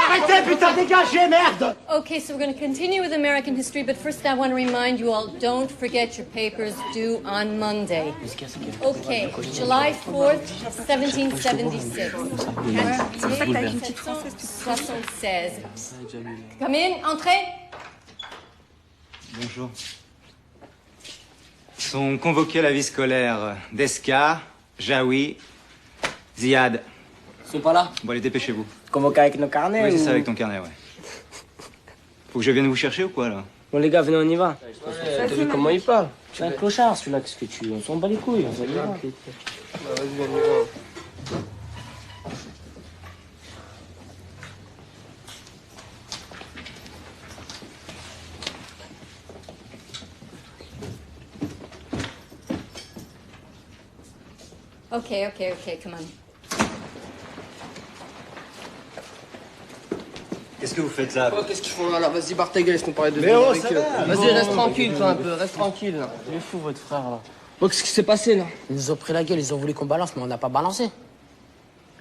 Arrêtez, putain, dégagez, merde! Okay, so we're going to continue with American history, but first I want to remind you all, don't forget your papers due on Monday. Okay, July 4th, 1776. 1776. Come in, entrez. Bonjour. Sont convoqués à la vie scolaire Desca, Jaoui, Ziad. Ils sont pas là? Bon, allez, dépêchez-vous. Convoqués avec nos carnets? Oui, c'est ou... ça, avec ton carnet, ouais. Faut que je vienne vous chercher ou quoi, là? Bon, les gars, venez, on y va. T'as vu comment il parle? C'est un clochard, celui-là, qu'est-ce que tu... On s'en bat les couilles, on s'en y va. Vas-y, on y va. Okay, come on. Qu'est-ce que vous faites là? Oh, qu'est-ce qu'ils font là? Vas-y, barre ta gueule, laisse-nous parler de Mais oh, avec ça eux. va. Vas-y, reste tranquille, toi, un peu, reste tranquille, là. Il est fou, votre frère, là. Bon, qu'est-ce qui s'est passé, là? Ils nous ont pris la gueule, ils ont voulu qu'on balance, mais on n'a pas balancé.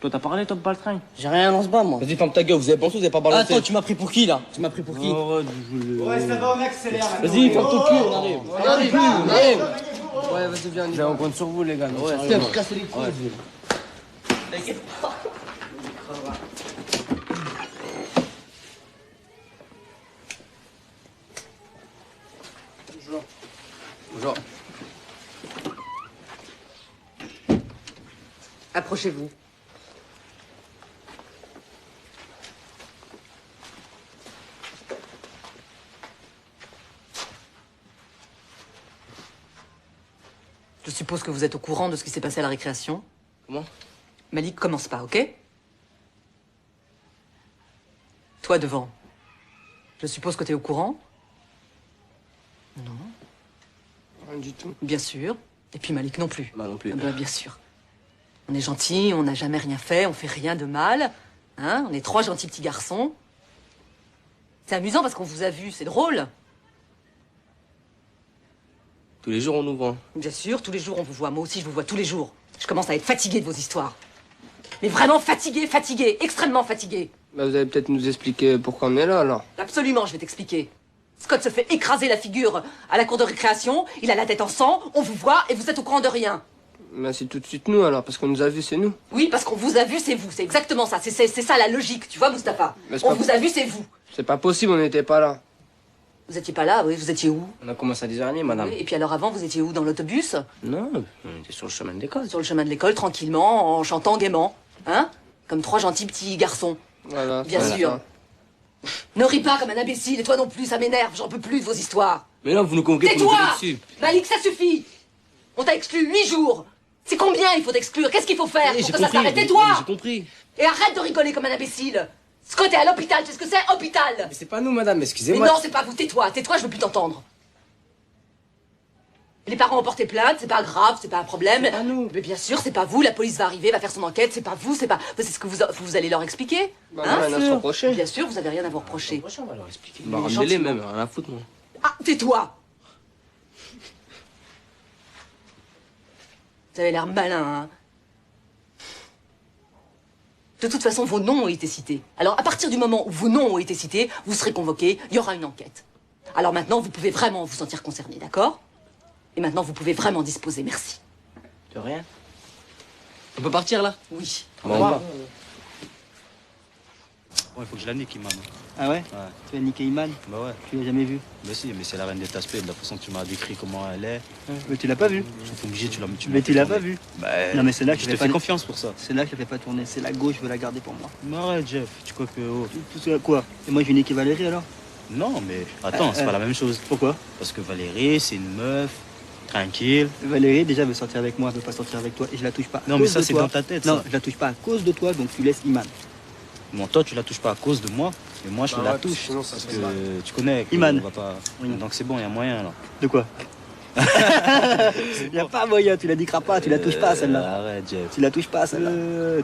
Toi, t'as parlé, toi, de Baltringue? J'ai rien dans ce bas, moi. Vas-y, ferme ta gueule, vous avez pensé, vous avez pas balancé. Attends, tu m'as pris pour qui, là? Tu m'as pris pour qui? Ouais, ça va, on accélère. Vas-y, ferme ton cul, on arrive. On arrive. Ouais, vas-y, viens, on y va. On compte sur vous, les gars. Ouais, tiens, vous cassez les couilles. Bonjour. Approchez-vous. Je suppose que vous êtes au courant de ce qui s'est passé à la récréation. Comment? Malik, commence pas, ok? Toi devant. Je suppose que t'es au courant? Non. Rien du tout. Bien sûr. Et puis Malik non plus. Bah non plus. Ah bah, bien sûr. On est gentils, on n'a jamais rien fait, on fait rien de mal. Hein? On est trois gentils petits garçons. C'est amusant parce qu'on vous a vu, c'est drôle. Tous les jours, on nous voit. Bien sûr, tous les jours on vous voit. Moi aussi, je vous vois tous les jours. Je commence à être fatiguée de vos histoires. Mais vraiment fatiguée, extrêmement fatiguée. Bah, vous allez peut-être nous expliquer pourquoi on est là, alors. Absolument, je vais t'expliquer. Scott se fait écraser la figure à la cour de récréation, il a la tête en sang, on vous voit et vous êtes au courant de rien. Bah, c'est tout de suite nous, alors, parce qu'on nous a vus, c'est nous. Oui, parce qu'on vous a vu, c'est vous. C'est exactement ça. C'est ça la logique, tu vois, Mustapha. Mais c'est On pas- vous a vu, c'est vous. C'est pas possible, on n'était pas là. Vous étiez pas là, oui, vous étiez où? On a commencé à 10h30, madame. Oui, et puis alors avant, vous étiez où? Dans l'autobus? Non, on était sur le chemin de l'école. Sur le chemin de l'école, tranquillement, en chantant gaiement. Hein? Comme trois gentils petits garçons. Voilà. Bien voilà. sûr. Ne ris pas comme un imbécile, et toi non plus, ça m'énerve, j'en peux plus de vos histoires. Mais là, vous nous convoquez pour nous Tais-toi! gueuler dessus. Malik, ça suffit! On t'a exclu 8 jours! C'est combien il faut t'exclure? Qu'est-ce qu'il faut faire Eh, pour j'ai que ça compris, s'arrête? Tais-toi! j'ai compris. Et arrête de rigoler comme un imbécile! Scott est à l'hôpital, tu sais ce que c'est? Hôpital! Mais c'est pas nous, madame, Mais excusez-moi. non, c'est pas vous, tais-toi, je veux plus t'entendre. Les parents ont porté plainte, c'est pas grave, c'est pas un problème. C'est pas nous. Mais bien sûr, c'est pas vous, la police va arriver, va faire son enquête, c'est pas vous, c'est pas... C'est ce que vous allez leur expliquer. Bah, on a rien à se reprocher. Bien sûr, vous avez rien à vous reprocher. Prochain, on va leur expliquer. Bah, Mais ramenez-les gentiment. même, rien à foutre, moi. Ah, tais-toi! Vous avez l'air malin, hein? De toute façon, vos noms ont été cités. Alors, à partir du moment où vos noms ont été cités, vous serez convoqués, il y aura une enquête. Alors maintenant, vous pouvez vraiment vous sentir concerné, d'accord? Et maintenant, vous pouvez vraiment disposer, merci. De rien. On peut partir, là? Oui. Bon, on va. Ouais, faut que je la nique, Iman. Ah ouais, Ouais. Tu vas niquer Iman? Bah ouais. Tu l'as jamais vu? Mais si, mais c'est la reine des taspés, de la façon que tu m'as décrit comment elle est. Mais tu l'as pas vu. Je suis obligé, tu l'as Mais tu l'as pas vu. Bah, Non mais c'est là que je je te fais fais pas confiance pour ça. C'est là que je fais pas tourner. C'est la gauche, je veux la garder pour moi. Mais arrête, Jeff, tu crois que. Oh. Tout ça, quoi? Et moi je vais niquer Valérie alors? Non, mais attends, c'est pas la même chose. Pourquoi? Parce que Valérie, c'est une meuf, tranquille. Valérie déjà veut sortir avec moi, elle veut pas sortir avec toi et je la touche pas. à Non, mais cause ça, de c'est toi. dans ta tête, Non, ça. je la touche pas à cause de toi, donc tu laisses Iman. Bon, toi, tu la touches pas à cause de moi, mais moi, je Bah la ouais, touche. sinon, ça Parce se que fait mal. tu connais. que Iman. on va pas... Oui. Donc c'est bon, il y a moyen, là. De quoi? Y a pas moyen, tu la niqueras pas, tu la touches pas celle-là. Arrête, Jeff. Tu la touches pas celle-là.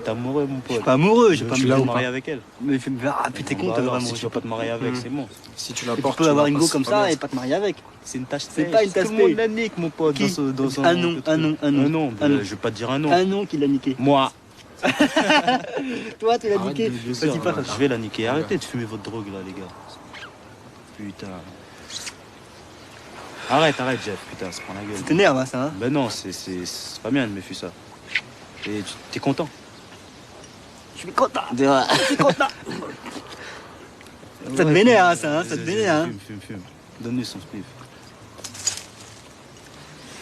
T'es amoureux, mon Je pote. suis pas amoureux, j'ai pas Tu me vas te marier marier avec elle. Mais putain, t'es con, Bah t'as alors, vraiment. si tu veux pas te marier avec, c'est bon. Si tu Tu l'apportes, peux avoir une go comme ça et pas te marier avec. C'est une tâche C'est pas une tasse Tout le monde paye. la nique, mon pote. Qui dans son Un nom, truc. un nom, un nom. Un nom. Un nom. Je vais pas te dire un nom. Un nom qui l'a niqué. Moi. Toi, tu l'as Arrête niqué. de le Vas-y, dire, pas là. ça. Je vais la niquer. Arrêtez de fumer votre drogue, là, les gars. Putain. Arrête, Jeff. Putain, c'est prend la gueule. Ça t'énerve, hein, ça, hein. Ben non, c'est pas bien de me fuir ça. Et t'es content? Je suis content. Je suis content. Ça te vénère, hein, ça, hein. Ça te Vas-y, vénère, hein. Fume. Donne-lui son spliff.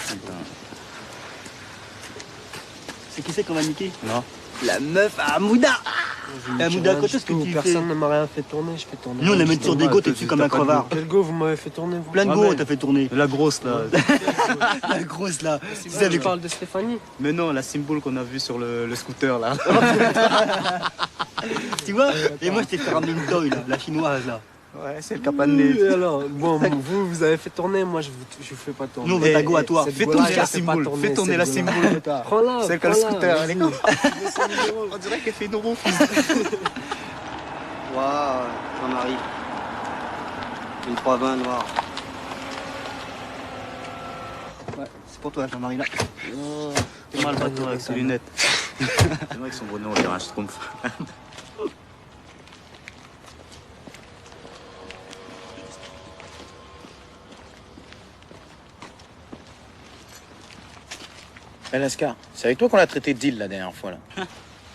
Putain. C'est qui c'est qu'on va niquer? Non. La meuf à Mouda. À Mouda, quand est-ce que tu fais? Personne ne m'a rien fait tourner, je fais tourner. Nous, on a mis sur des go, t'es dessus comme un crevard. Quel go vous m'avez fait tourner, vous? Plein de go, t'as fait tourner. La grosse, là. La grosse, là. C'est Tu vrai, savais je parle de Stéphanie. Mais non, la symbole qu'on a vue sur le scooter, là. Tu vois? Et moi, je t'ai fait ramener une toy, là, la chinoise, là. Ouais, c'est le capané. Oui, alors, bon, vous avez fait tourner, moi je vous fais pas tourner. Nous, on veut ta go à toi. Cette Fais go-là, tourner elle la fait pas symbole. tourner, Fais tourner cette la go-là. symbole. Prends-la. C'est comme le prends-la, scooter, vas-y. elle est con. On dirait qu'elle fait une roue. Waouh, Jean-Marie. Une 320 noire. Ouais, c'est pour toi, Jean-Marie, là. T'es mal bateau avec ses lunettes. C'est vrai que son gros nez, on dirait un schtroumpf. Eh Lascar, c'est avec toi qu'on a traité de deal la dernière fois là.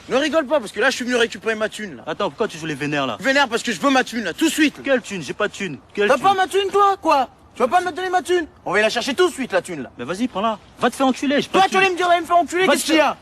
Ne rigole pas parce que là je suis venu récupérer ma thune là. Attends, pourquoi tu joues les vénères, là? Vénère parce que je veux ma thune là, tout de suite. Quelle thune? J'ai pas de thune. Quelle T'as thune? pas ma thune toi, quoi? Tu vas pas me donner ma thune? On va la chercher tout de suite la thune là. Bah vas-y, prends-la. Va te faire enculer, j'ai pas Toi de tu allais thune. me dire d'aller me faire enculer, Va qu'est-ce te qu'il y a?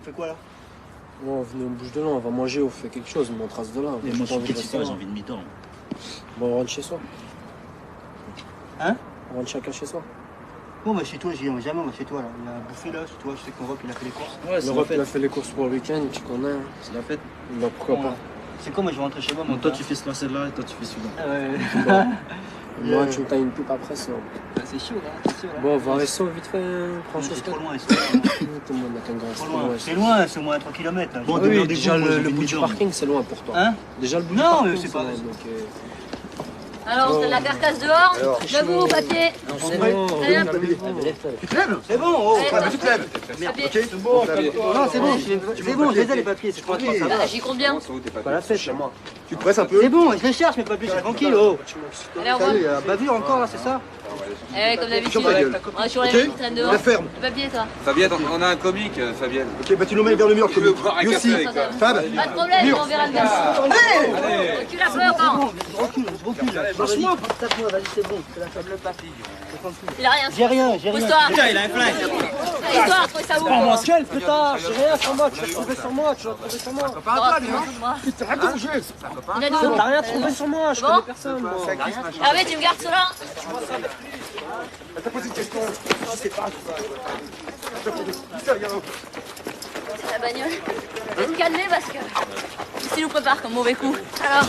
Fais quoi, là? Bon, venez, on bouge de là, on va manger, on fait quelque chose, mais on trace de là. Et J'ai moi, pas envie de j'ai rester là. envie de mi-temps. Bon, on rentre chez soi. Hein? On rentre chacun chez soi. Bon, bah, chez toi, j'y vais jamais, on va chez toi, là. Il a bouffé, là, chez toi. Je sais qu'on voit qu'il a fait les courses. Ouais, L'Europe, il a fait les courses pour le week-end, tu connais. hein. C'est la fête. Bah, pourquoi pas. C'est quoi, moi, je vais rentrer chez moi, mon Toi, gars. tu fais celle-là et toi, tu fais celui-là. Ah ouais. Moi, tu me tailles une pipe après, c'est bon. C'est chaud, là. C'est chaud, là. Bon, on va rester vite fait, prends chose C'est que. trop loin, c'est trop loin. Tout le monde a qu'un grand Trop c'est loin. loin. C'est loin, c'est au moins 3 km, là. Bon, Ah oui, demandez-vous, déjà moi, j'ai le vu bout du mi-temps. parking, c'est loin pour toi. Hein? Déjà le bout du Non, parking, mais c'est pas loin, vrai. donc, Alors, on se donne la carcasse dehors. Debout, papier. c'est Allez, bon. Tu te lèves? C'est bon, oh. Allez, Ouais, tu te lèves. Papier. Non, c'est bon, c'est bon, je les ai les papiers, c'est tranquille. Ça va. Bah, j'y compte bien. Pas la fête. Chez moi. Tu te presses un peu? C'est bon, je les cherche mes papiers, c'est tranquille, oh. Allez, au revoir. Salut, bavure encore là, c'est ça? Eh, comme d'habitude. Sur ta gueule. On est sur les mêmes qui traînent dehors. La ferme. Le papier, toi. Fabienne, on a un comique, Fabienne. Ok, bah tu nous mets vers le mur, Tu veux boire un lui café aussi. avec toi? Fab. Pas de problème, on verra le gars. Allez. Tu l'as peur, non? Je recule. Franchement, tape-moi, vas-y, c'est bon. C'est la femme le papier. Il a rien. J'ai rien. Pousse-toi. Putain, il a un flingue. Histoire, trouve ça où? Quel pétard, j'ai rien sur moi, tu l'as trouvé sur moi, tu l'as trouvé sur moi. Il a nous. T'as rien trouvé sur moi, je Bon. connais personne, moi. Ah oui, tu me gardes cela? C'est la bagnole. Je vais te calmer parce que ça nous prépare comme mauvais coup. Alors,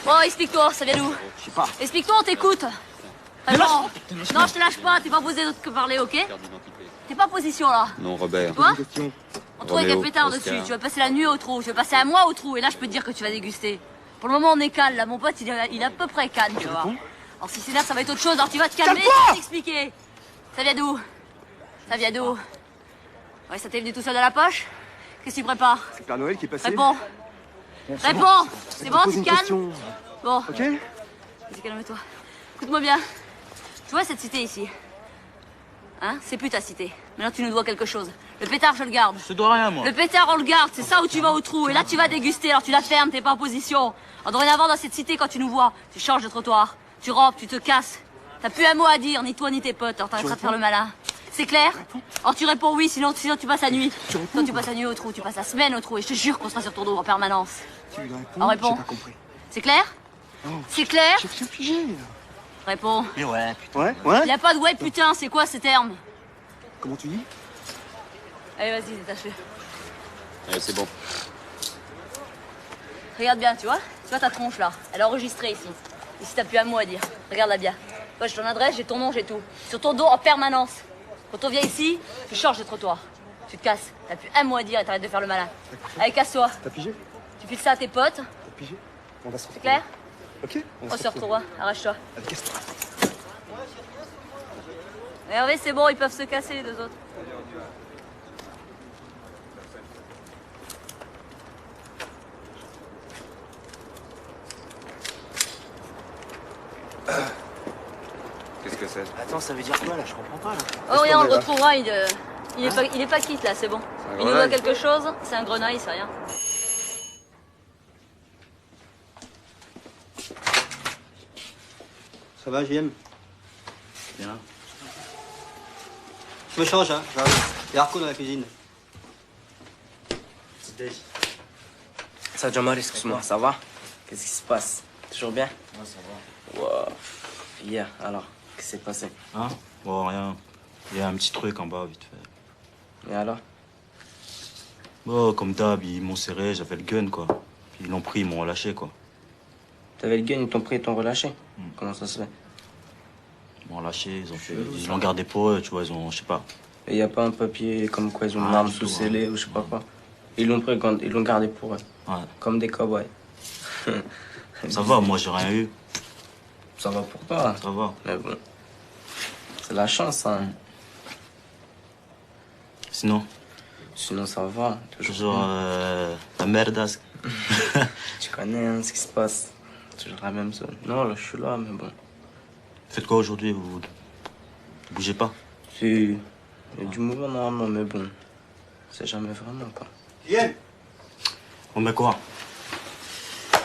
bon, explique-toi, ça vient d'où? Je sais pas. Explique-toi, on t'écoute. Non, je te lâche pas, t'es pas posé d'autre que parler, ok? T'es pas en position là. Non, Robert. Toi? On trouve Roméo, un pétard Oscar. dessus, tu vas passer la nuit au trou, je vais passer un mois au trou, et là je peux te dire que tu vas déguster. Pour le moment on est calme, là mon pote il est à peu près calme, tu vois. Alors si c'est là ça va être autre chose, alors tu vas te calmer, je vais t'expliquer. Ça vient d'où? Ça vient d'où? Ouais, ça t'est venu tout seul de la poche? Qu'est-ce que tu prépares? C'est Père Noël qui est passé. Réponds. Réponds. C'est bon, tu te calmes? Bon. Ok. Vas-y, calme-toi. Écoute-moi bien. Tu vois cette cité ici? Hein? C'est plus ta cité. Maintenant, tu nous dois quelque chose. Le pétard, je le garde. Je te dois rien, moi. Le pétard, on le garde. C'est ça où tu vas au trou. Et là, tu vas déguster. Alors, tu la fermes, t'es pas en position. Alors, dorénavant, dans cette cité, quand tu nous vois, tu changes de trottoir. Tu rampes, tu te casses. T'as plus un mot à dire, ni toi, ni tes potes. Alors, t'arrêteras de faire le malin. C'est clair? Alors, tu réponds oui, sinon tu passes la nuit. Toi, tu passes la nuit au trou. Tu passes la semaine au trou. Et je te jure qu'on sera sur ton dos en permanence. Tu lui réponds? Alors, réponds. J'ai pas compris. C'est clair? C'est clair? J'ai figé. Réponds. Mais ouais, putain. Ouais? Il a pas de ouais, putain, c'est quoi ces termes? Comment tu dis? Allez, vas-y, détache-le. Allez, c'est bon. Regarde bien, tu vois? Tu vois ta tronche là? Elle est enregistrée ici. Ici, t'as plus un mot à dire. Regarde-la bien. Moi, j'ai ton adresse, j'ai ton nom, j'ai tout. Sur ton dos en permanence. Quand on vient ici, tu changes de trottoir. Tu te casses. T'as plus un mot à dire et t'arrêtes de faire le malin. Allez, casse-toi. T'as pigé? Tu files ça à tes potes. T'as pigé? On va se retrouver. C'est clair? Ok? On se retrouve. Arrache-toi. Allez, casse-toi. Hervé, c'est bon, ils peuvent se casser les deux autres. Qu'est-ce que c'est? Attends, ça veut dire quoi là? Je comprends pas là. Oh, rien, on le retrouvera. Il est pas quitte là, c'est bon. un Il nous doit grenaille. quelque chose. C'est un grenaille, c'est rien. Ça va, JM? Bien. Je me change, hein. J'arrive. Il y a Arco dans la cuisine. Ça, Jamal, excuse-moi, ça va? Qu'est-ce qui se passe? Toujours bien? Ouais, ça va. Wow. Hier, alors, qu'est-ce qui s'est passé? Hein? Bon, rien. Il y a un petit truc en bas, vite fait. Et alors? Bon, comme d'hab, ils m'ont serré, j'avais le gun, quoi. Puis ils l'ont pris, ils m'ont relâché, quoi. T'avais le gun, ils t'ont pris, ils t'ont relâché? Comment ça se fait? Ils m'ont relâché, ils l'ont gardé pour eux, tu vois, ils ont, je sais pas. Et y a pas un papier comme quoi ils ont une Ah, arme du tout, sous-scellée ou je sais pas quoi? Ils l'ont pris, ils l'ont gardé pour eux. Ouais. Comme des cow-boys. Ça va, moi, j'ai rien eu. Ça va pour toi. Ça va. Mais bon. C'est la chance, hein. Sinon? Sinon, ça va. Toujours la merdasse. Tu connais hein, ce qui se passe. Toujours la même zone. Non, là, je suis là, mais bon. Faites quoi aujourd'hui? Vous bougez pas? Si. Il y a du mouvement normalement, mais bon. C'est jamais vraiment, quoi. JM! On met quoi?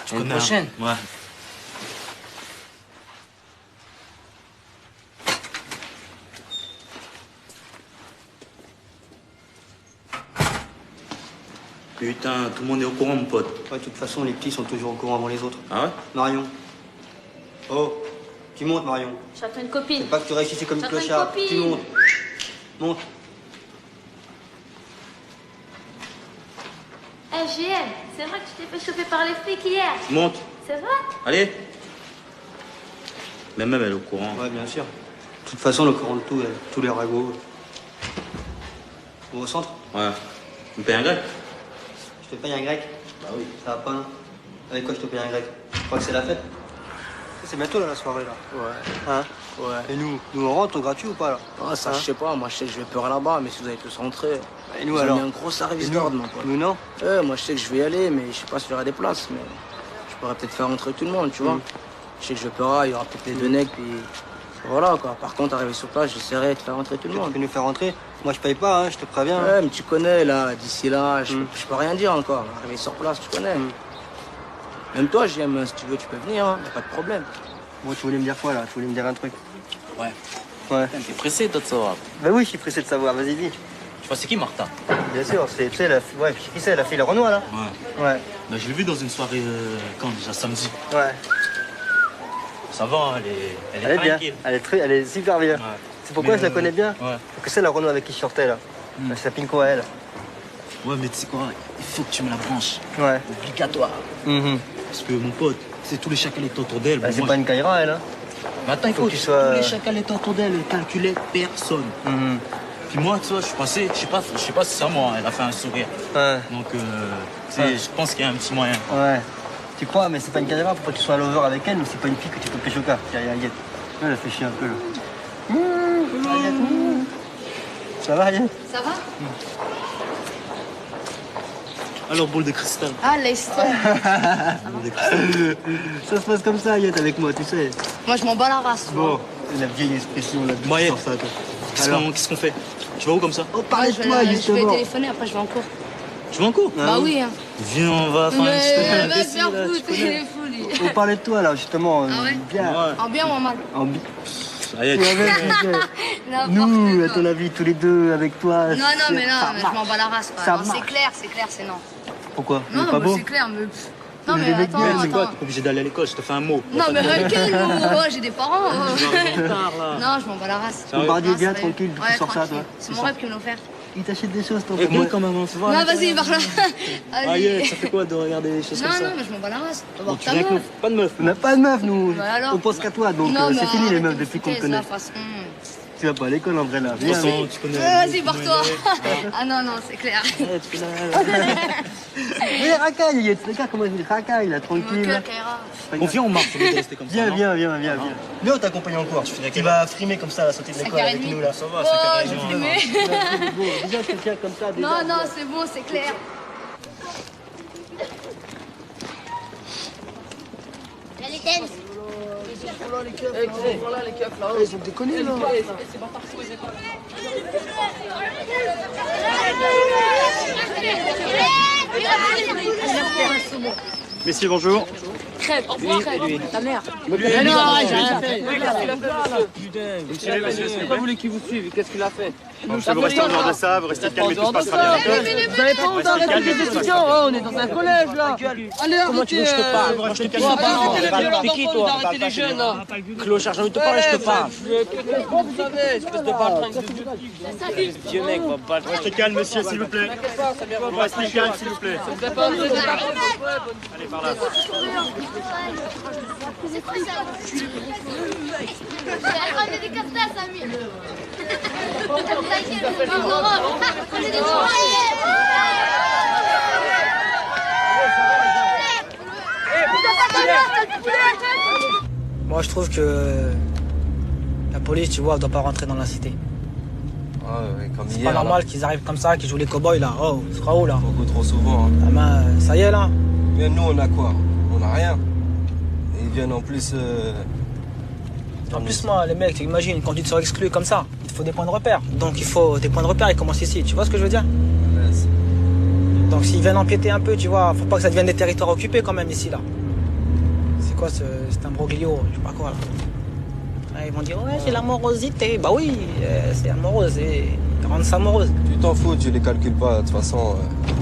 Tu L'année connais, hein? prochaine? Ouais. Putain, tout le monde est au courant, mon pote. Ouais, de toute façon, les petits sont toujours au courant avant les autres. Ah ouais? Marion. Oh, tu montes, Marion. J'attends une copine. C'est pas que tu réussissais comme une J'attends une clochard. copine. Tu montes. Monte. Eh, JM, c'est vrai que tu t'es fait choper par les flics hier. Monte. C'est vrai? Allez. Mais même elle est au courant. Ouais, bien sûr. De toute façon, le courant de tout, tous les ragots. On va au centre? Ouais. Tu me payes un grec? Je te paye un grec? Bah oui. Ça va pas, non? Avec quoi je te paye un grec? Tu crois que c'est la fête? C'est bientôt là, la soirée là. Ouais. Hein? Ouais. Et nous on rentre gratuit ou pas là? Ah, ça, Hein? je sais pas. Moi, je sais que je vais peur là-bas, mais si vous allez tous rentrer. Et nous ils ont alors? mis un gros service Et d'ordre, mon pote. Nous non? Moi, je sais que je vais y aller, mais je sais pas s'il y aura des places. Mais je pourrais peut-être faire rentrer tout le monde, tu vois. Je sais que je peur, il y aura peut-être les deux necks, puis voilà quoi. Par contre, arrivé sur place, j'essaierai de faire rentrer tout le Tu monde. peux nous faire rentrer? Moi je paye pas, hein, je te préviens. Ouais, mais tu connais là, d'ici là, je peux rien dire encore. Arrivé sur place, tu connais. Même toi, j'aime, si tu veux, tu peux venir, hein, y a pas de problème. Bon, tu voulais me dire quoi là? Tu voulais me dire un truc? Ouais. Ouais. T'es pressé, toi, de savoir. Bah oui, je suis pressé de savoir, vas-y, dis. Tu vois, c'est qui, Martha? Bien sûr, c'est, tu sais, ouais, qui c'est, la fille, le Renoir là? Ouais. Ouais. Bah, je l'ai vue dans une soirée, quand déjà, samedi. Ouais. Ça va, elle est Elle est bien, tranquille. elle est super bien. Ouais. C'est pourquoi Mais, je la connais bien? Ouais. Parce que c'est la Renoir avec qui je sortais là. C'est la Pinko à elle. Ouais, mais tu sais quoi? Il faut que tu me la branches. Ouais. Obligatoire. Parce que mon pote, c'est tous les chacals étaient autour d'elle. Bah, Bon, c'est moi, pas une Kaira elle, hein. Mais attends, il faut faut que tu sois- tous les chacals étaient autour d'elle, elle calculait personne. Puis moi, tu vois, je suis passé, je sais pas si c'est à moi, elle a fait un sourire. Ouais. Donc, tu sais, je pense qu'il y a un petit moyen. Ouais. Tu crois, mais c'est pas une Kaira, faut pas que tu sois à l'over avec elle, mais c'est pas une fille que tu peux pécho car. Tiens, Yet. Elle a fait chier un peu là. Ça va, Yet? Ça va? Alors, boule de cristal. Ah, laisse. Ça se passe comme ça, Yet, avec moi, tu sais. Moi, je m'en bats la race. Bon, la vieille expression, la Bon, Yet, sur ça, toi. qu'est-ce qu'on fait? Tu vas où comme ça? Oh, parle de toi, Je vais justement. téléphoner, après je vais en cours. Tu vas en cours? Bah oui. Hein. Viens, on va faire une Mais petite va se faire foutre, il est fou, lui. On parlait de toi, là, justement. Ah ouais? Bien. En bien ou en mal? En bien. Allez, Nous, à ton avis, tous les deux, avec toi. Non, mais je m'en bats la race. Ça Non, c'est clair, c'est non. Pourquoi? Non, pas beau? c'est clair, mais... Non, mais Les mecs attends, bien, c'est quoi? attends. T'es obligé d'aller à l'école, je te fais un mot. Non, mais quel mot? J'ai des parents. Tu vas arriver en retard, là. Non, je m'en bats la race. Bombardier Non, bien, sérieux. tranquille, Ouais, tu sors ça, tranquille. toi. C'est mon rêve qui me l'a offert. Il t'achète des choses, toi. Et moi, quand même, tu vois. Non, vas-y, par là. Ah, yeah, ça fait quoi de regarder des choses Non, comme ça? non, mais je m'en bats la race. Va Bon, voir tu ta viens avec meuf. nous? Pas de meuf. On n'a pas de meuf, nous. Bah alors. On pense qu'à toi, donc Non, mais c'est fini les arrête meufs de depuis qu'on te foutaise, connaît. là, façon. Tu vas pas à l'école en vrai là. De toute façon, tu connais. Vas-y, barre-toi. Ah non, c'est clair. Mais racaille, Yet, regarde comment il racaille là, tranquille. Ok, On vient, on marche, on va rester comme ça. Viens. Viens, on t'accompagne en cours. Tu vas frimer comme ça, la sortie de l'école avec nous là. Ça va, Oh, c'est j'ai carré. fumé. Déjà, je te tiens comme ça. déjà. Non, c'est bon, c'est clair. Les tennis. Voilà les keufs là. Ils ont déconné là. Messieurs, bonjour. Crève, au revoir, crève. Ta mère. Mais non, j'ai rien fait. Pourquoi vous voulez qu'il vous suive? Qu'est-ce qu'il a fait? Vous restez en dehors de ça, vous restez calme et tout se passera bien. Vous avez pas honte d'arrêter les étudiants? On est dans un collège là. Allez, comment tu veux que je te parle? Restez calme. Arrêtez les violents d'enfants, arrêtez les jeunes là. Clochard, j'ai envie de te parler, je te parle. Qu'est-ce que vous savez, espèce de baltringue de vieux mec, va pas. Restez calme, monsieur, s'il vous plaît. Vous restez calme, s'il vous plaît. Allez, par là. Ramenez des cartas, Amir. Moi, je trouve que la police, tu vois, elle doit pas rentrer dans la cité. Comme C'est hier. pas normal qu'ils arrivent comme ça, qu'ils jouent les cow-boys là. Oh, c'est pas où là? Beaucoup trop souvent. Hein. Ah ben, ça y est là. Mais nous, on a quoi? On a rien. Et ils viennent en plus. En plus, moi, les mecs, imagine, quand tu te sens exclu comme ça, il te faut des points de repère. Donc, il faut des points de repère, ils commencent ici. Tu vois ce que je veux dire? Donc, s'ils viennent empiéter un peu, tu vois, faut pas que ça devienne des territoires occupés quand même ici là. C'est quoi c'est un broglio, je sais pas quoi là. Ils vont dire, ouais, c'est la morosité. Bah oui, c'est amorose, ils rendent ça morose. Tu t'en fous, tu les calcules pas, de toute façon.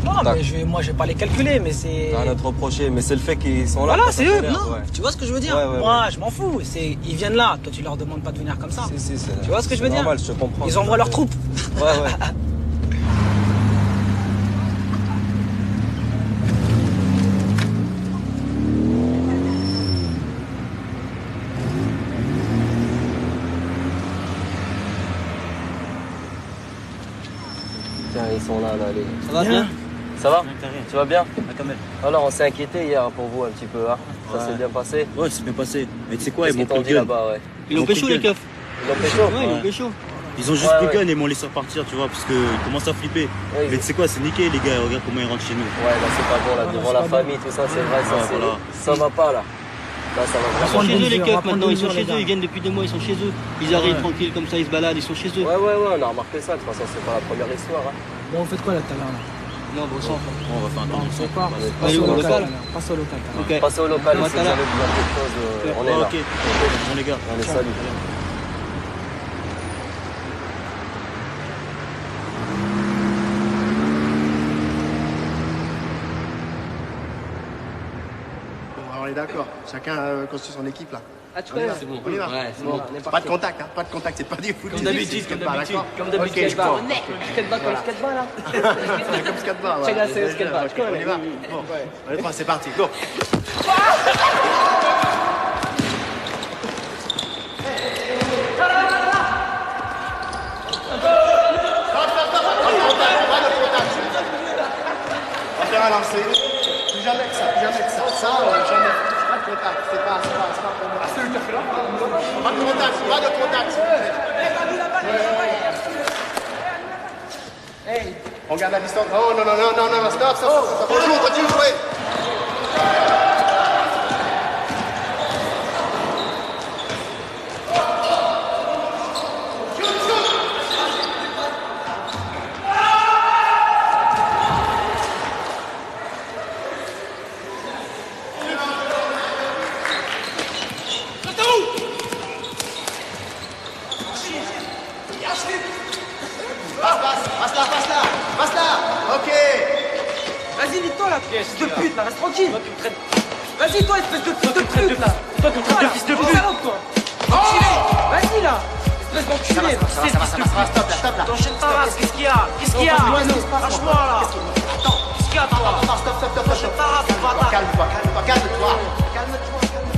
Non, mais moi, je vais pas les calculer, mais c'est. T'as rien à te reprocher, mais c'est le fait qu'ils sont là. Voilà, quand c'est ça eux. t'énerve, Non, ouais. tu vois ce que je veux dire? Ouais, moi, je m'en fous. Ils viennent là. Toi, tu leur demandes pas de venir comme ça. Si, tu vois ce que je veux dire? Normal, je te comprends. Ils envoient leurs troupes. Ouais. Tiens, ils sont là, les... Ça va bien? Ça va? Tu vas bien? Quand même. Alors, on s'est inquiété hier pour vous un petit peu, hein. Ça s'est bien passé? Ouais, c'est bien passé. Mais tu sais quoi, ils Qu'est-ce m'ont qu'ils t'ont pris dit le gun. là-bas, ouais. Ils ont pécho les keufs. Ils ont pécho? Ouais, ils ont pécho. Ils ont juste pris le gun et m'ont laissé repartir, tu vois, parce qu'ils commencent à flipper. Ouais, mais tu sais quoi, c'est niqué les gars, regarde comment ils rentrent chez nous. Ouais, là c'est pas bon, là, devant la famille, tout ça, c'est vrai, ça, Ouais, voilà. ça va pas là. Là, ça va Ils vraiment. sont chez eux les keufs maintenant, ils sont chez eux, ils viennent depuis 2 mois, ils sont chez eux. Ils arrivent tranquilles comme ça, ils se baladent, ils sont chez eux. Ouais, on a remarqué ça, de toute façon, c'est pas la première histoire. Hein. Bon, vous faites quoi là tout à l'heure là? Non, bon sang. On va faire un temps. On part. Allez, au local. Passe au local. Ok. Passez au local, On va si vous là. avez besoin de quelque chose, on est là. Ok, bon les gars. Allez, salut. On est d'accord. Chacun construit son équipe là. Ah, tu On y connais, va. c'est bon. On y va. Ouais, c'est bon. Pas de contact, hein. Pas de contact. C'est pas des foot. Comme d'habitude, comme d'habitude, skateba. Skateba comme skateba là. Comme skateba. Check là, c'est skateba. On y va. Bon, on est prêts, c'est parti. Go. On va faire un lancer. Plus jamais que ça, plus jamais que ça. Ça, jamais. Pas de contact. C'est pas pour moi. Pas de contact, pas de contact. On garde la distance. Oh, non, non, non, non, non, stop, stop, stop. On joue, on continue de jouer. Passe là. Ok. Vas-y, vite-toi là, fils de pute là, reste tranquille. Vas-y, toi, espèce de fils de pute là. Toi, tu me traites de fils de pute. Toi. Enculé. Vas-y là. Espèce d'enculé. Stop là. T'enchaînes pas, qu'est-ce qu'il y a? Qu'est-ce qu'il y a? Lâche-moi là. Attends, qu'est-ce qu'il y a toi? Stop. T'enchaînes pas, bâtard. Calme-toi.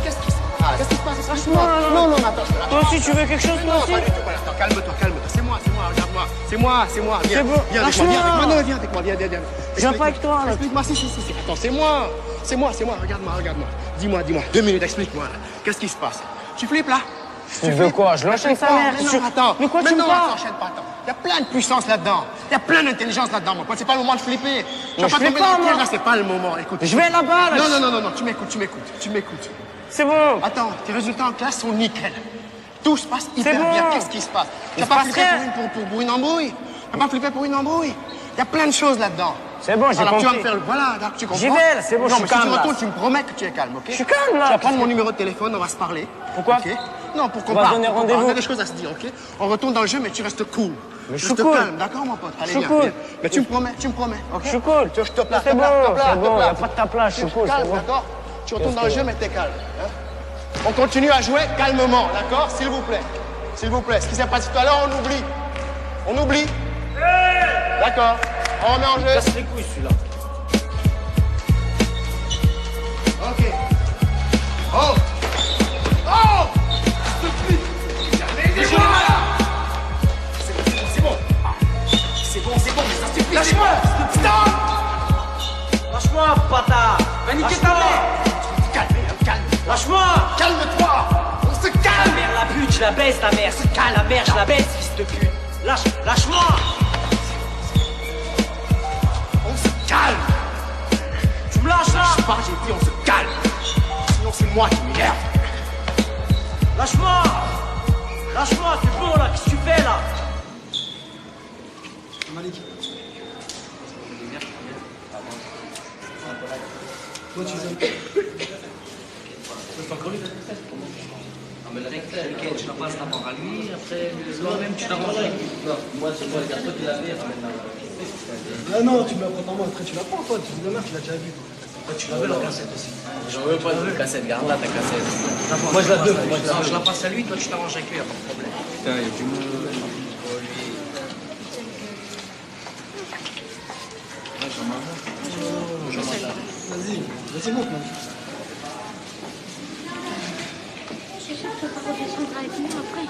Qu'est-ce qui se passe? Qu'est-ce qui se passe? Lâche-moi. Non, attends. Toi aussi, tu veux quelque chose, toi aussi? Pas du tout. Attends, calme-toi. C'est moi, regarde-moi. C'est moi. Viens, C'est bon. viens avec moi. Non, viens avec moi. Viens. Je viens pas avec toi, là. Explique-moi, si. Attends, c'est moi. Regarde-moi. Dis-moi. 2 minutes, explique-moi, là. Qu'est-ce qui se passe? Tu flippes, là? Tu veux quoi? Je l'enchaîne sa mère. Attends. De quoi tu me parles? T'enchaînes pas, attends. Il y a plein de puissance là-dedans. Il y a plein d'intelligence là-dedans, mon pote. C'est pas le moment de flipper. Tu vas pas tomber dans le piège, là, c'est pas le moment. Écoute. Je vais là-bas, là. Non. Tu m'écoutes. C'est bon. Attends, tes résultats en classe sont nickel. Tout se passe hyper bon. bien. Qu'est-ce qui se passe? Tu n'as pas flippé pour une embrouille? Tu n'as pas flippé pour une embrouille? Il y a plein de choses là-dedans. C'est bon, j'ai Alors compris. tu vas me faire... Voilà, tu comprends? J'y vais, là, c'est bon, je suis mais calme, si tu là. retournes, tu me promets que tu es calme, ok? Je suis calme, là. Tu vas prendre mon numéro de téléphone, on va se parler. Pourquoi? Ok? Non, pour qu'on On va parle. donner pour qu'on rendez-vous. parle. On a des choses à se dire, ok? On retourne dans le jeu, mais tu restes cool. Mais je suis Reste cool. calme, d'accord, mon pote? Allez, Je suis viens, cool. viens. Mais tu me promets, ok? Je suis cool. Je te place. C'est bon, y a pas de tape là, je suis cool, c'est Calme, bon. d'accord? Tu retournes dans le jeu, mais t'es calme. Hein? On continue à jouer calmement, d'accord? S'il vous plaît. Ce qui s'est passé tout à l'heure, on oublie. D'accord. On remet en jeu. Casse les couilles, celui-là. Ok. Oh! C'est bon, mais ça suffit. Lâche-moi! Stop! Lâche-moi, bâtard! Va niquer ta mère! Calme. Lâche-moi! Calme-toi! On se Ta calme! mère, la pute, je la baisse, ta mère! La mère, je la baisse, fils de pute! Lâche-moi! On se calme! Tu me lâches là! Je sais pas, j'ai dit on se calme! Sinon c'est moi qui m'énerve! Lâche-moi! Lâche-moi, c'est bon là, qu'est-ce que tu fais là? Malik. Toi, tu aimes. Encore lui, Non, mais le recteur, lequel tu la passes d'abord à lui, après le soir même tu t'arranges avec lui. Non, moi c'est moi le gars, toi tu l'avais, Ah non, tu me la prends en main, après tu la prends, toi. Demain, tu l'as déjà vu. toi tu l'avais la cassette aussi. J'en veux pas de cassette, garde là ta cassette. Moi, je la donne. Non, je la passe à lui, toi tu t'arranges avec lui, y'a pas de problème. Putain, il y a du monde. Vas-y, monte, man. C'est sûr que tu vas pas redescendre avec nous après.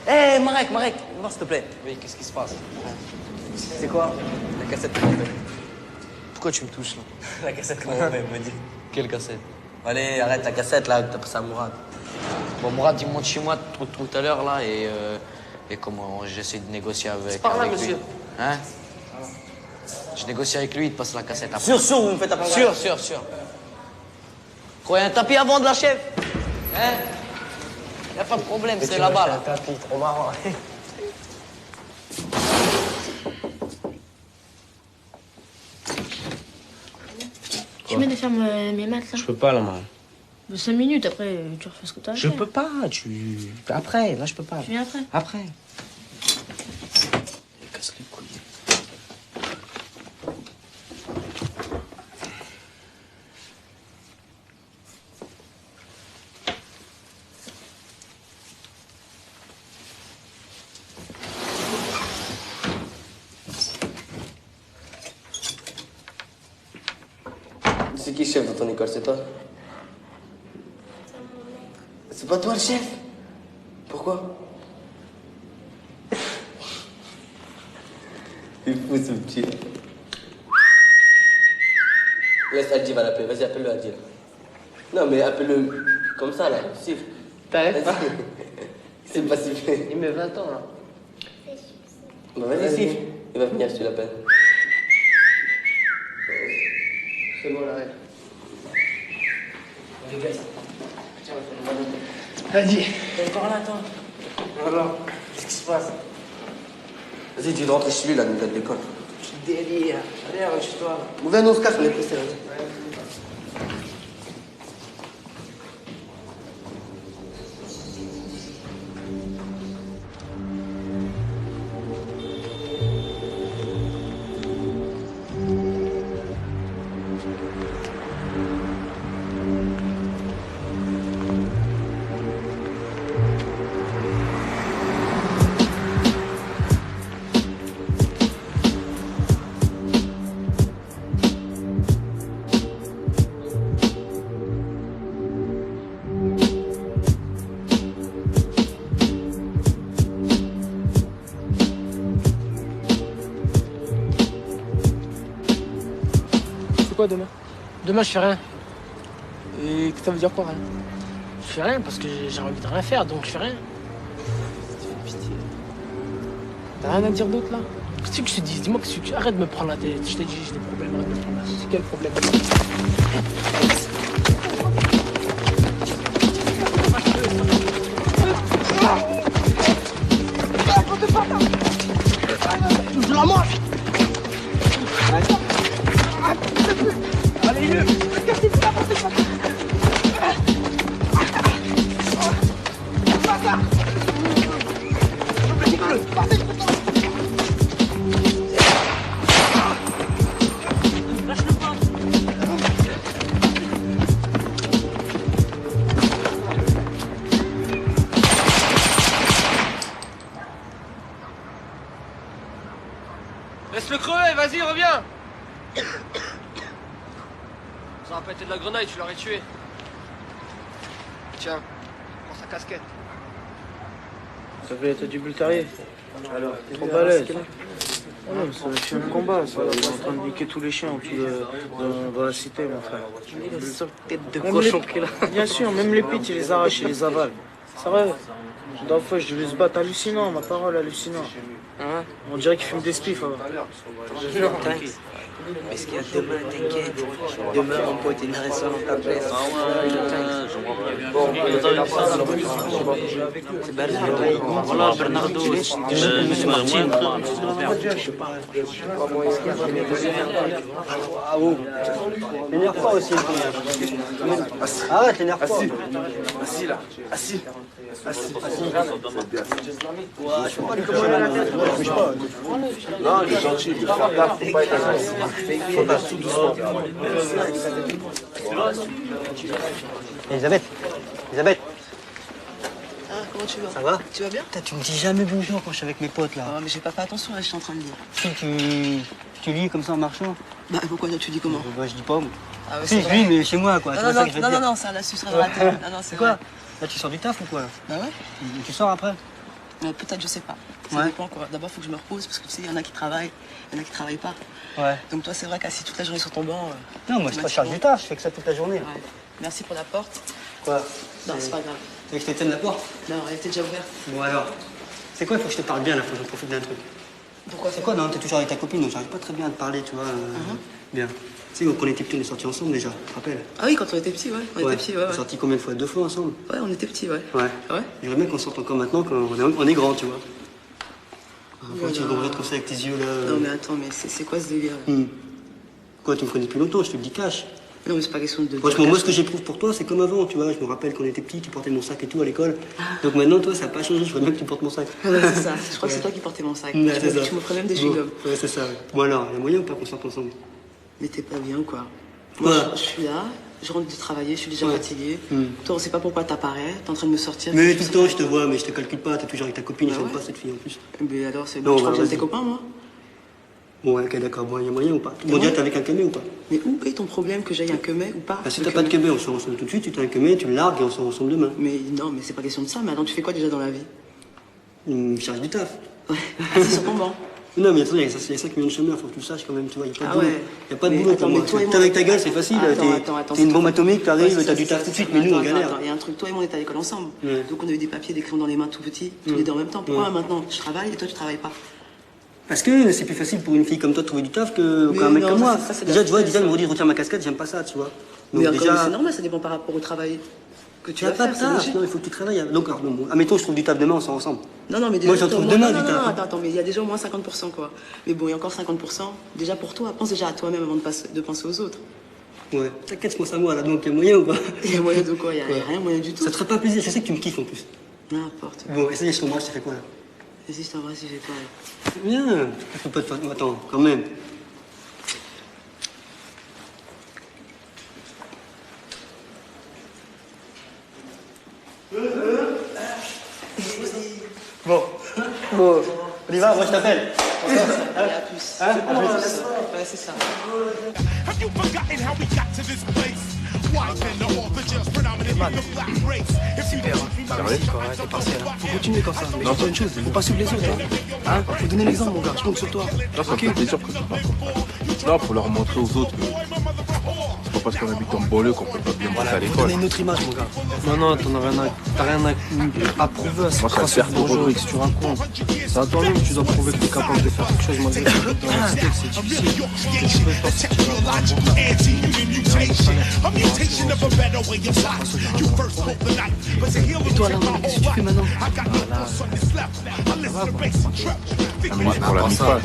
Hé, Marek, viens voir s'il te plaît. Oui, qu'est-ce qui se passe? C'est quoi? La cassette qu'on fait. Pourquoi tu me touches là? La cassette qu'on fait, me dit. Quelle cassette? Allez, arrête la cassette là, t'as passé à Mourad. Bon, Mourad, il monte chez moi tout à l'heure là et comment j'essaie de négocier avec, par là, avec monsieur. lui. Hein? Je négocie avec lui, il te passe la cassette après. Sûr, vous me faites apprendre. Sûr. Croyez un tapis avant de la chef? Hein? Y a pas de problème, c'est là-bas là. Un tapis, trop marrant. Tu m'aides à faire mes maths là? Je peux pas là, maman. 5 minutes après, tu refais ce que t'as à Je faire. peux pas, Après, là je peux pas. Tu viens après? Après. Casse les couilles. C'est qui chef dans ton école, c'est toi? C'est pas toi le chef? Pourquoi? Il est fou ce petit. Laisse Adji va l'appeler. Vas-y, appelle-le Adji. Non, mais appelle-le comme ça, là. Siffle. T'arrêtes pas? C'est pas siffler. Il met 20 ans, là. Bah, vas-y, siffle. Il va venir si tu l'appelles. C'est bon, arrête. Les gars, tiens, Vas-y. t'es encore là, toi? Alors, qu'est-ce qui se passe? Vas-y, dis de rentrer chez lui, là, nous de l'école. Délire. Allez, rentre chez toi. Viens, on se casse, on est pressés, vas-y. C'est quoi demain? Demain, je fais rien. Et ça veut dire quoi, rien? Je fais rien parce que j'ai envie de rien faire, donc je fais rien. Pitié. T'as rien à dire d'autre, là? Qu'est-ce que je te dis? Dis-moi que tu arrête de me prendre la tête. Je t'ai dit, j'ai des problèmes, arrête de me prendre la tête. C'est quel problème? Je la mange. Allez, mieux. Cassez-vous là, passez pas. Lâche-le pas. Laisse-le crever, vas-y, reviens. Ça aurait pas été de la grenade, tu l'aurais tué. Tiens, prends sa casquette. Ça fait l'état du Bultarier. Alors, trop balèze. Ah non, c'est un chien de combat, ça. Il est en train de niquer tous les chiens en dessous dans la cité, mon frère. Il est sur tête de Même cochon les- qu'il a. Bien sûr, même les pits, il les arrache, il les avale. C'est vrai. La dernière fois, je devais se battre hallucinant, ma parole hallucinant. Hein? On dirait qu'il fume des spliffs avant. Mais ce qu'il y a demain, t'inquiète. Demain, mon pote, il reste dans ta place. Ah ouais, bon, c'est Bernardo. Voilà, Bernardo. Monsieur Martin. Ah bon. T'énerve pas aussi. Arrête, t'énerve pas. Assis là, assis. Assis. Ouais, je peux pas lui commander la tête. Bouge pas. Non, il est gentil, il faut faire gaffe, faut pas être agressif. Faut faire tout doucement. Elisabeth, Elisabeth, Ah, comment tu vas? ça va? Tu vas bien? Putain, tu me dis jamais bonjour quand je suis avec mes potes là. Ah, mais j'ai pas fait attention, là, je suis en train de lire. Si tu lis comme ça en marchant. Bah, pourquoi tu dis comment? Bah, je dis pas moi. Ah ouais, Si, c'est je vrai. lis, mais chez moi quoi. Non, Tu vois non, ça que je veux non, te non, dire. non, ça, la sucerait dans la tête. Non, non, c'est quoi? vrai. Là, tu sors du taf ou quoi? Bah ouais? Tu sors après? Peut-être, je sais pas. Ça Ouais. dépend quoi. D'abord, faut que je me repose parce que tu sais, il y en a qui travaillent, il y en a qui travaillent pas. Ouais. Donc toi, c'est vrai qu'assis toute la journée sur ton banc. Non, moi je te charge du taf, je fais que ça toute la journée. Ouais. Merci pour la porte. Quoi? Non, c'est pas grave. Tu veux que je te tienne la porte? Non, elle était déjà ouverte. Bon alors. C'est quoi, il faut que je te parle bien là, faut que je profite d'un truc. Pourquoi? C'est quoi? Non, t'es toujours avec ta copine, donc j'arrive pas très bien à te parler, tu vois. Bien. Tu sais, quand on était petits, on est sortis ensemble déjà, tu te rappelles? Ah oui, quand on était petits, ouais. On était petits, ouais. On est sortis combien de fois? 2 fois ensemble? Ouais, on était petits, ouais. Ouais. Ouais. J'aimerais bien qu'on sorte encore maintenant, quand on est grand, tu vois. Pourquoi tu me regardes comme ça avec tes yeux là? Non, mais attends, mais c'est quoi ce délire? Quoi, tu me connais depuis longtemps, je te le dis cash. Non, mais c'est pas question de. Franchement, moi, ce que j'éprouve pour toi, c'est comme avant, tu vois. Je me rappelle quand on était petits, tu portais mon sac et tout à l'école. Donc maintenant, toi, ça n'a pas changé, je vois bien que tu portes mon sac. Ah ouais, c'est ça. Je crois que c'est toi qui portais mon sac. Ouais, c'est ça. Tu m'offrais même des Bon, chewing-gums. ouais, c'est ça. Ouais. Bon alors, il y a moyen ou pas qu'on sorte ensemble? Mais t'es pas bien ou quoi? Quoi? Moi, je suis là, je rentre de travailler, je suis déjà fatiguée. Toi, on sait pas pourquoi t'apparais, t'es en train de me sortir. Mais tout le temps, je te vois, mais je te calcule pas, t'es toujours avec ta copine, je Ah t'aime ouais pas cette fille en plus. Mais alors, c'est Non, bon, tu crois bah, que j'aime tes vas-y. copains, moi? Bon, ouais, ok, d'accord. Bon, il y a moyen ou pas? Bon, déjà, t'es avec un camé ou pas? Mais où est ton problème que j'aille un quemet ou pas? Bah, si t'as pas de camé, on sort ensemble tout de suite, tu t'as un camé, tu le largues et on sort ensemble demain. Mais non, mais c'est pas question de ça. Mais attends, tu fais quoi déjà dans la vie? Je cherche du taf. Ouais, assis sur ton banc. Non, mais attends, il y a 5 millions de chômeurs, faut que tu le saches quand même, tu vois. Il n'y a pas de boulot. ouais. Il n'y a pas de Mais boulot attends, pour moi. mais toi et moi, T'es avec ta gueule, c'est facile. Attends, T'es une bombe atomique, t'arrives, Ouais, t'as du ça, taf tout de suite, mais nous, on galère. Attends, il y a un truc, toi et moi, on était à l'école ensemble. Donc on a eu des papiers, des crayons dans les mains tout petits, tous les deux en même temps. Pourquoi maintenant je travaille et toi tu travailles pas? Parce que c'est plus facile pour une fille comme toi de trouver du taf qu'un mec comme moi. Déjà, tu vois, déjà, ils m'ont dit, retire ma casquette, j'aime pas ça, tu vois. Mais c'est normal, ça dépend par rapport au travail que tu vas pas de faire. taf, non, il faut que tu travailles. Donc, admettons, je trouve du taf demain, on sort ensemble. Non, mais déjà. Moi, j'en trouve demain du taf. Attends, mais il y a déjà au moins 50%, quoi. Mais bon, il y a encore 50%. Déjà pour toi, pense déjà à toi-même avant de penser aux autres. Ouais, t'inquiète, je pense à moi là, donc il y a moyen ou pas? Il y a moyen de quoi? Il y a rien moyen du tout. Ça te ferait pas plaisir, je sais que tu me kiffes en plus. N'importe. Bon, essaye, je t'embrasse, je te fais quoi là? Vas-y, je t'embrasse, je fais quoi là? Bien, faut pas te faire. Attends, quand même. Bon, on y va, moi je t'appelle. Allez, à plus. Hein? Ouais, c'est ça. Super, t'es partiel. Faut continuer comme ça. Mais je te dis une chose, faut pas suivre les autres. Hein? Faut donner l'exemple, mon gars. Je compte sur toi. Là, ça me fait plaisir que tu parles comme ça. Là, faut leur montrer aux autres que c'est pas parce qu'on habite en banlieue qu'on peut pas bien bosser à Faut l'école. donner une autre image, mon gars. Non, t'as rien à prouver à ce Moi, ça sert pour que tu racontes. C'est à toi-même que tu dois prouver que tu es capable de faire quelque chose malgré tout. Dans la cité, c'est difficile. Qu'est-ce que tu veux faire si tu vas avoir un bon Et toi, là, qu'est-ce que tu fais maintenant? Pour la mi-phase.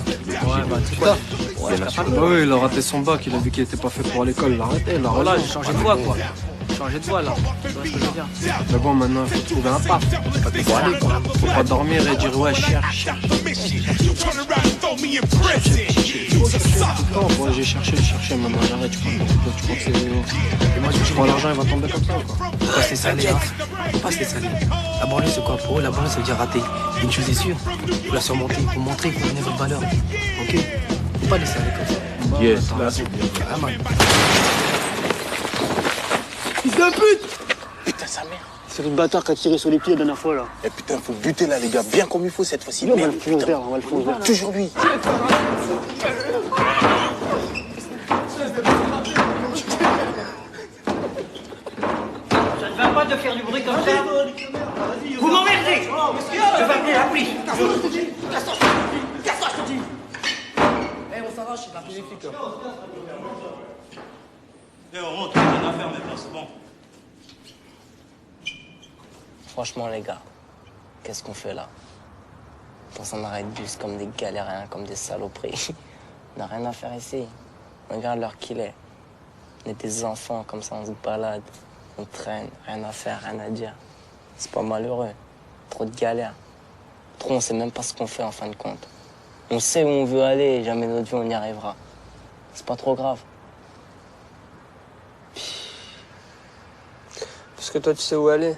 Oui, il a raté son bac, il a vu qu'il était pas fait pour l'école, il a arrêté, il a relâché, il a changé de voie quoi. Changer de voie là, tu vois ce que je veux dire. Mais bon, maintenant il faut trouver un paf, pas dévoiler quoi. Faut pas dormir et dire ouais, cherche. Bon, j'ai cherché, maintenant j'arrête, tu crois que c'est... Et moi je prends l'argent, il va tomber comme ça quoi. Faut pas se laisser aller, hein. Faut pas se laisser aller. La banlieue c'est quoi pour eux? La banlieue ça veut dire rater. Une chose est sûre, faut la surmonter, faut montrer qu'on connaît votre valeur. Ok? Faut pas laisser aller comme ça. Yes, là c'est bien. Ah man. Fils de pute! Putain, sa mère. C'est le bâtard qui a tiré sur les pieds la dernière fois là. Eh putain, faut buter là, les gars, bien comme il faut cette fois-ci. On va le foncer vert, on va le foncer vert. Toujours lui. Ça ne va pas de faire du bruit comme ça. Vous m'emmerdez. Je vais appeler la police. Casse-toi, je te dis. Eh, on s'arrache, c'est la police. Eh, on rentre, on a rien à faire maintenant, c'est bon. Franchement, les gars, qu'est-ce qu'on fait là? Dans un arrêt de bus comme des galériens, comme des saloperies. On n'a rien à faire ici. Regarde l'heure qu'il est. On est des enfants, comme ça, on se balade. On traîne, rien à faire, rien à dire. C'est pas malheureux. Trop de galères. Trop, on sait même pas ce qu'on fait en fin de compte. On sait où on veut aller et jamais notre vie on y arrivera. C'est pas trop grave. Parce que toi, tu sais où aller.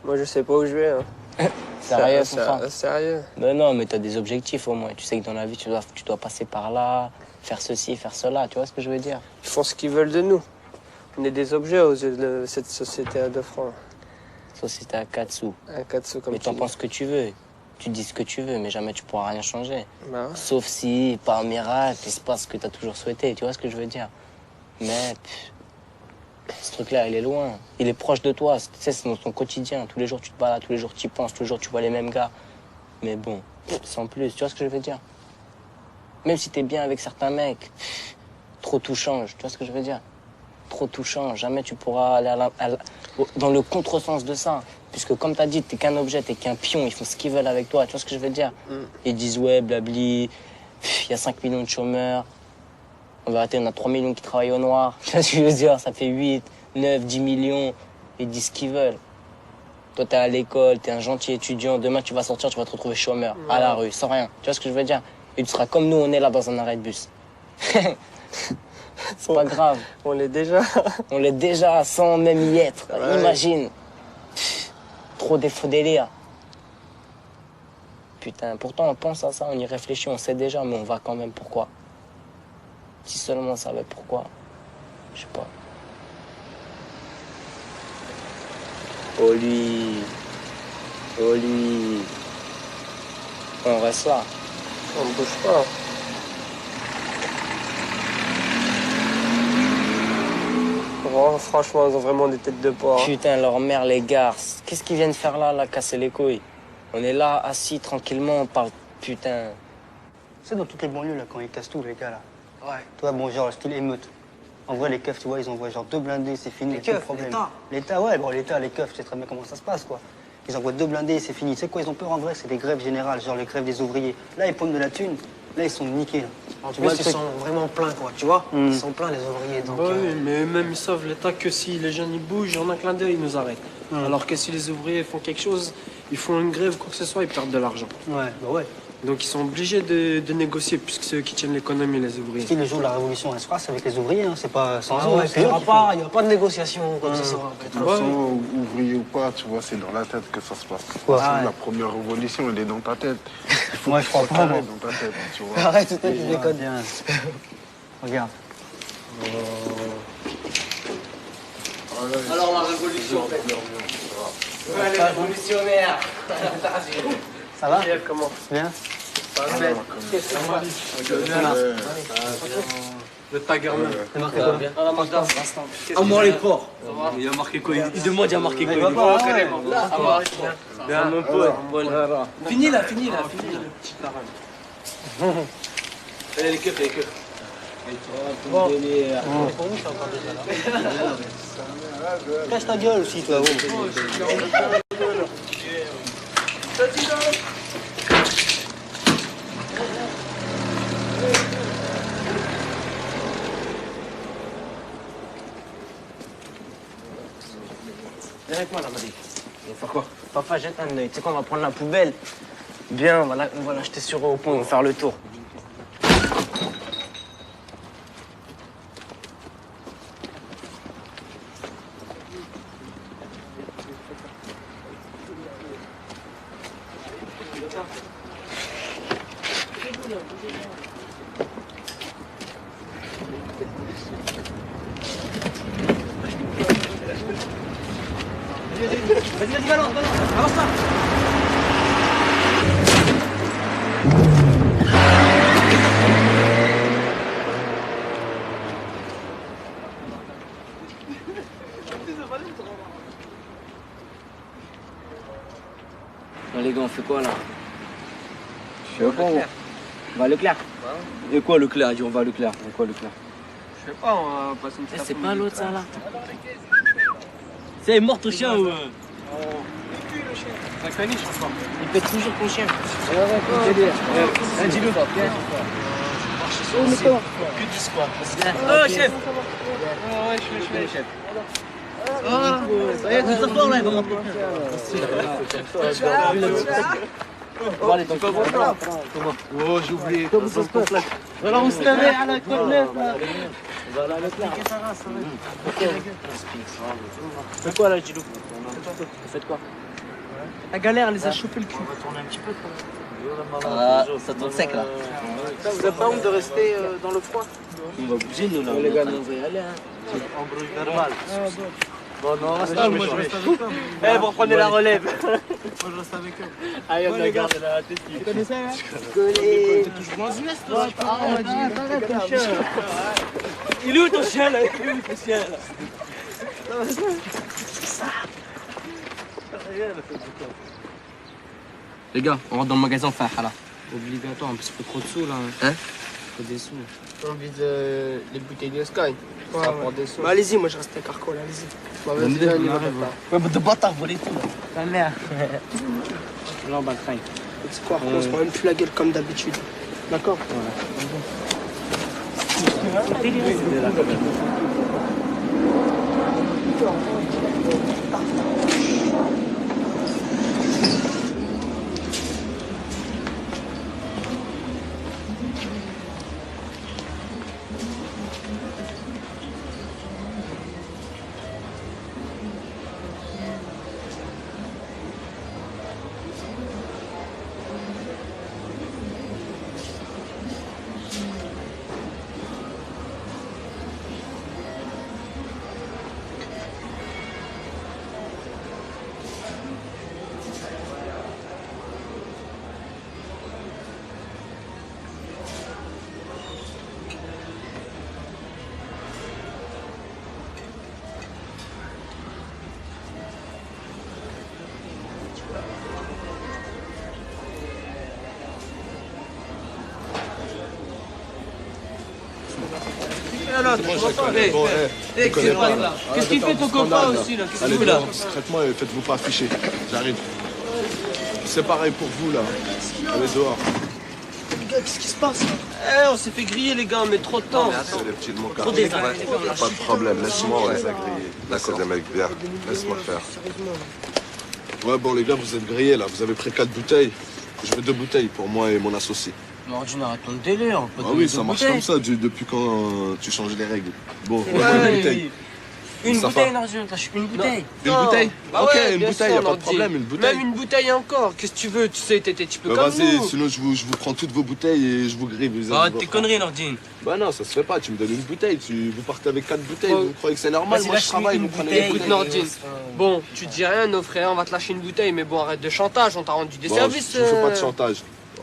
Moi, je sais pas où je vais. Hein. Sérieux, Sérieux. Ben non, mais t'as des objectifs au moins. Tu sais que dans la vie, tu dois passer par là, faire ceci, faire cela. Tu vois ce que je veux dire? Ils font ce qu'ils veulent de nous. On est des objets aux yeux de cette société à 2 francs. Société à 4 sous. À 4 sous, comme mais t'en penses ce que tu veux. Tu dis ce que tu veux, mais jamais tu pourras rien changer. Bah. Sauf si, par miracle, il se passe ce que t'as toujours souhaité. Tu vois ce que je veux dire? Mais ce truc-là, il est loin. Il est proche de toi. Tu sais, c'est dans ton quotidien. Tous les jours, tu te balades, tous les jours, tu y penses, tous les jours, tu vois les mêmes gars. Mais bon, sans plus. Tu vois ce que je veux dire? Même si t'es bien avec certains mecs, trop tout change. Tu vois ce que je veux dire? Trop tout change. Jamais tu pourras aller dans le contresens de ça. Puisque comme t'as dit, t'es qu'un objet, t'es qu'un pion. Ils font ce qu'ils veulent avec toi. Tu vois ce que je veux dire? Ils disent ouais, blabli. Il y a 5 millions de chômeurs. En vérité, on a 3 millions qui travaillent au noir. Tu vois ce que je veux dire? Ça fait 8, 9, 10 millions. Ils disent ce qu'ils veulent. Toi, t'es à l'école, t'es un gentil étudiant. Demain, tu vas sortir, tu vas te retrouver chômeur, à la rue, sans rien. Tu vois ce que je veux dire? Et tu seras comme nous, on est là dans un arrêt de bus. C'est pas grave. On l'est déjà. On l'est déjà, sans même y être. Ouais. Imagine. Trop des faux délires. Putain, pourtant, on pense à ça, on y réfléchit, on sait déjà, mais on va quand même. Pourquoi? Si seulement on savait pourquoi. Je sais pas. Oh lui. Oh lui. On reste là. On ne bouge pas. Oh, franchement, ils ont vraiment des têtes de porc. Putain, leur mère, les garces. Qu'est-ce qu'ils viennent faire là, casser les couilles? On est là, assis, tranquillement, on parle. Putain. C'est dans toutes les banlieues, là, quand ils cassent tout, les gars, là. Ouais. Toi, bon, genre, style émeute. En vrai, les keufs, tu vois, ils envoient genre 2 blindés, c'est fini. Les keufs, l'État. L'État, ouais, bon, l'État, les keufs, tu sais très bien comment ça se passe, quoi. Ils envoient 2 blindés, c'est fini. Tu sais quoi, ils ont peur en vrai, c'est des grèves générales, genre les grèves des ouvriers. Là, ils pompent de la thune, là, ils sont niqués, là. Tu vois, ils sont vraiment pleins, quoi, tu vois. Ils sont pleins, les ouvriers, donc... Oui, mais même ils savent l'État que si les jeunes ils bougent, en un clin d'œil, ils nous arrêtent. Alors que si les ouvriers font quelque chose, ils font une grève, quoi que ce soit, ils perdent de l'argent. Ouais, bah ouais. Donc ils sont obligés de négocier, puisque c'est eux qui tiennent l'économie, les ouvriers. Si le jour de la révolution, elle se passe avec les ouvriers, hein, c'est pas sans eux. ouais, hein, il n'y aura pas de négociation comme ça. De toute façon, ouvrier ou pas, tu vois, c'est dans la tête que ça se passe. Quoi, La première révolution, elle est dans ta tête. Moi, je crois pas. Elle est dans ta tête, tu vois. Arrête, tu déconnes bien. Regarde. Alors, la révolution. Ouais, les révolutionnaires. Ça va? Comment? Bien? Qu'est-ce que ça va? Le Tagerman. C'est marqué quoi? À moi les porcs. Il a marqué quoi? Il demande, il a marqué quoi? Là, bien, mon pote. Fini là. Allez, les keufs. Bon. Cache ta gueule aussi, toi. Viens avec moi là, Madi. On va faire quoi? Papa, jette un œil. Tu sais quoi, on va prendre la poubelle. Bien, on va l'acheter sur au point, on va faire le tour. Vas-y, balance, avance là. Bon, les gars, on fait quoi là? Je sais pas. On va à Leclerc. Et quoi Leclerc? On va à Leclerc. Et quoi Leclerc? Je sais pas, on va passer une petite C'est pas l'autre ça là? C'est mort ton chien ou... Ça caniche encore. Il pète toujours ton chien. Dis-le. Oh, mais comment? Que 10 quoi. Oh, chef. Ouais, je suis le chef. Ah, ça y est, tout ça fort là, il va monter. Bon, allez, donc comment? Oh, j'ai oublié. Comment ça se passe? Voilà, on se lève à la côte là. Voilà, Leclerc. Fais quoi là, Gilou? Faites quoi? La galère, elle les a chopé le cul. On va tourner un petit peu. Ah, ça tourne sec là. Vous avez pas honte de rester dans le froid? On va bouger nous là. Les gars, on va y aller. Hein. En bruit verbal. Bon, non, moi je reste avec eux. Eh, vous reprenez la relève. Moi je reste avec eux. Allez, on la garde la tête. Tu connais ça là? T'es toujours dans une est, toi? Arrête ton chien. Il est où ton chien là? Il est où ton chien là? Les gars, on rentre dans le magasin, faire là. Obligatoire, un petit peu trop de sous là. Hein? Faut des sous. On vide les bouteilles de Sky. Ouais, Ça ouais. prend des sous. Bah, allez-y, moi je reste à Carco là, allez-y. Bah, vas-y, viens, on y va, papa. Ouais, mais de bâtard, volez tout là. Ta mère. Là, on va le train. C'est quoi? On se prend même plus la gueule comme d'habitude. D'accord? là, C'est bon, tu je vois pas. connais. Bon, Qu'est-ce qu'il fait là? Qu'est-ce qu'il fait ton copain aussi là? Qu'est-ce qu'il Allez, fout là? discrètement et faites-vous pas afficher. J'arrive. C'est pareil pour vous là. Allez dehors. Les gars, qu'est-ce qui se passe là? Eh, on s'est fait griller les gars, on met trop de temps. C'est les petits de mon Trop quartier. désagréable. Pas de problème, laisse-moi, on les a grillés. D'accord. C'est des mecs bien. Laisse-moi faire. Ouais, bon les gars, vous êtes grillés là. Vous avez pris 4 bouteilles. Je veux 2 bouteilles pour moi et mon associé. Nordine, arrête ton délire. Ah oui, ça marche comme ça depuis quand tu changes les règles. Bon, Ouais, une bouteille. Une Ça bouteille, va. Nordine, t'as une bouteille. Une bouteille Bah Ok, ouais, une bien bouteille, sûr, y a pas de Nordine. problème, une bouteille. Même une bouteille encore, qu'est-ce que tu veux? Tu sais, t'es un petit peu comme Vas-y, nous. sinon je vous prends toutes vos bouteilles et je vous grille. Arrête tes conneries, Nordine. Bah non, ça se fait pas, tu me donnes une bouteille, vous partez avec 4 bouteilles, vous croyez que c'est normal? Vas-y, Moi je lâche-lui travaille, une vous prenez bouteille. les Écoute, bouteilles. Nordine, bon, tu te dis rien, nos frères, on va te lâcher une bouteille, mais bon, arrête de chantage, on t'a rendu des Bon, services. Je fais pas de chantage.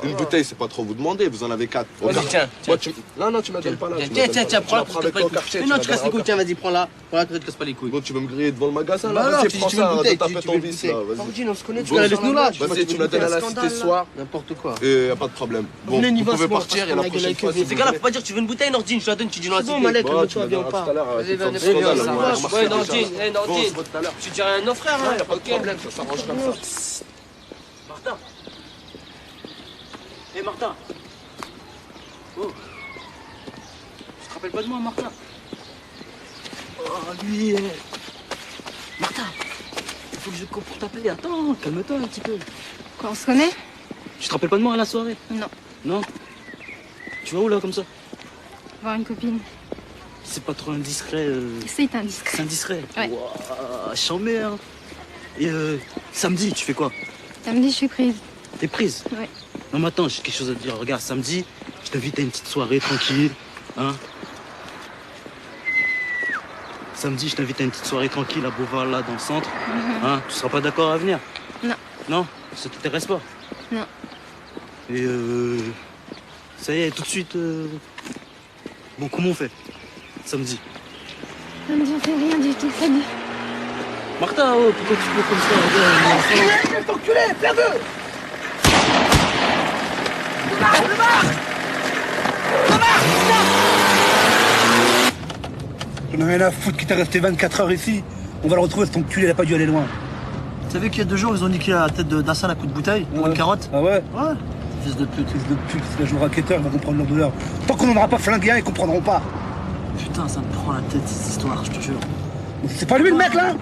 Une bouteille, c'est pas trop vous demander, vous en avez 4. Vas-y, tiens. Moi, non, tu me la donnes pas là. Tiens, prends-la, tu la prends avec ton quartier. non, tu casses les couilles, tiens, vas-y, prends-la. Prends-la, tu te casses pas les couilles. Bon, tu veux me griller devant le magasin Bah là? non, Vas-y, tu prends veux une ça, bouteille, t'as tu fait veux ton une vice bouteille. là, vas-y. Nordine, on se connaît, tu Bon, laisse-nous là. Vas-y, tu me la donnes à la cité ce soir. N'importe quoi. Et y a pas de problème. Bon, Venez, vous y va, pouvez c'est bon, partir parce et qu'on la a gueule prochaine avec fois. eux. Ces gars-là, faut pas dire tu veux une bouteille, Nordine, je la donne, tu dis non à C'est bon, Malek, Bon, calme-toi, tu me viens donneras pas. tout à l'heure, Vas-y, tu viens, fais un viens, scandale, ça on va. va remarquer Ouais, déjà. Nordine, Bon, Nordine, c'est tout à l'heure. tu dis rien à nos frères, Ouais, hein. y a pas de Ok. problème, ça s'arrange comme ça. Martin. Hé, Martin. Oh. Tu te rappelles pas de moi, Martin? Oh, lui. Martin. Il faut que je cours pour t'appeler. Attends, calme-toi un petit peu. Quoi, on se connaît? Tu te rappelles pas de moi à la soirée? Non. Non? Tu vas où là comme ça? Voir une copine. C'est pas trop indiscret. C'est indiscret. C'est indiscret. Ouais. Ouah, chambé, hein. Et samedi, tu fais quoi? Samedi, je suis prise. T'es prise? Ouais. Non, mais attends, j'ai quelque chose à te dire. Regarde, samedi, je t'invite à une petite soirée tranquille. Hein? Samedi, je t'invite à une petite soirée tranquille à Beauval, là, dans le centre. Hein? Tu seras pas d'accord à venir? Non. Non? Ça t'intéresse pas? Non. Et ça y est, tout de suite. Bon, comment on fait? Samedi. Samedi, on fait rien du tout, salut. Martin, oh, pourquoi tu fais comme ça? Regarde, Enculé, perdu! J'en ai rien à foutre qui t'est resté 24 heures ici. On va le retrouver, cet enculé, il a pas dû aller loin. Tu savais qu'il y a 2 jours, ils ont niqué la tête d'Assal à coup de bouteille pour une carotte? Ah ouais? Ouais. Fils de pute, c'est la joue racketteur, ils vont comprendre leur douleur. Tant qu'on n'en aura pas flingué un, ils comprendront pas. Putain, ça me prend la tête cette histoire, je te jure. C'est pas lui le mec là?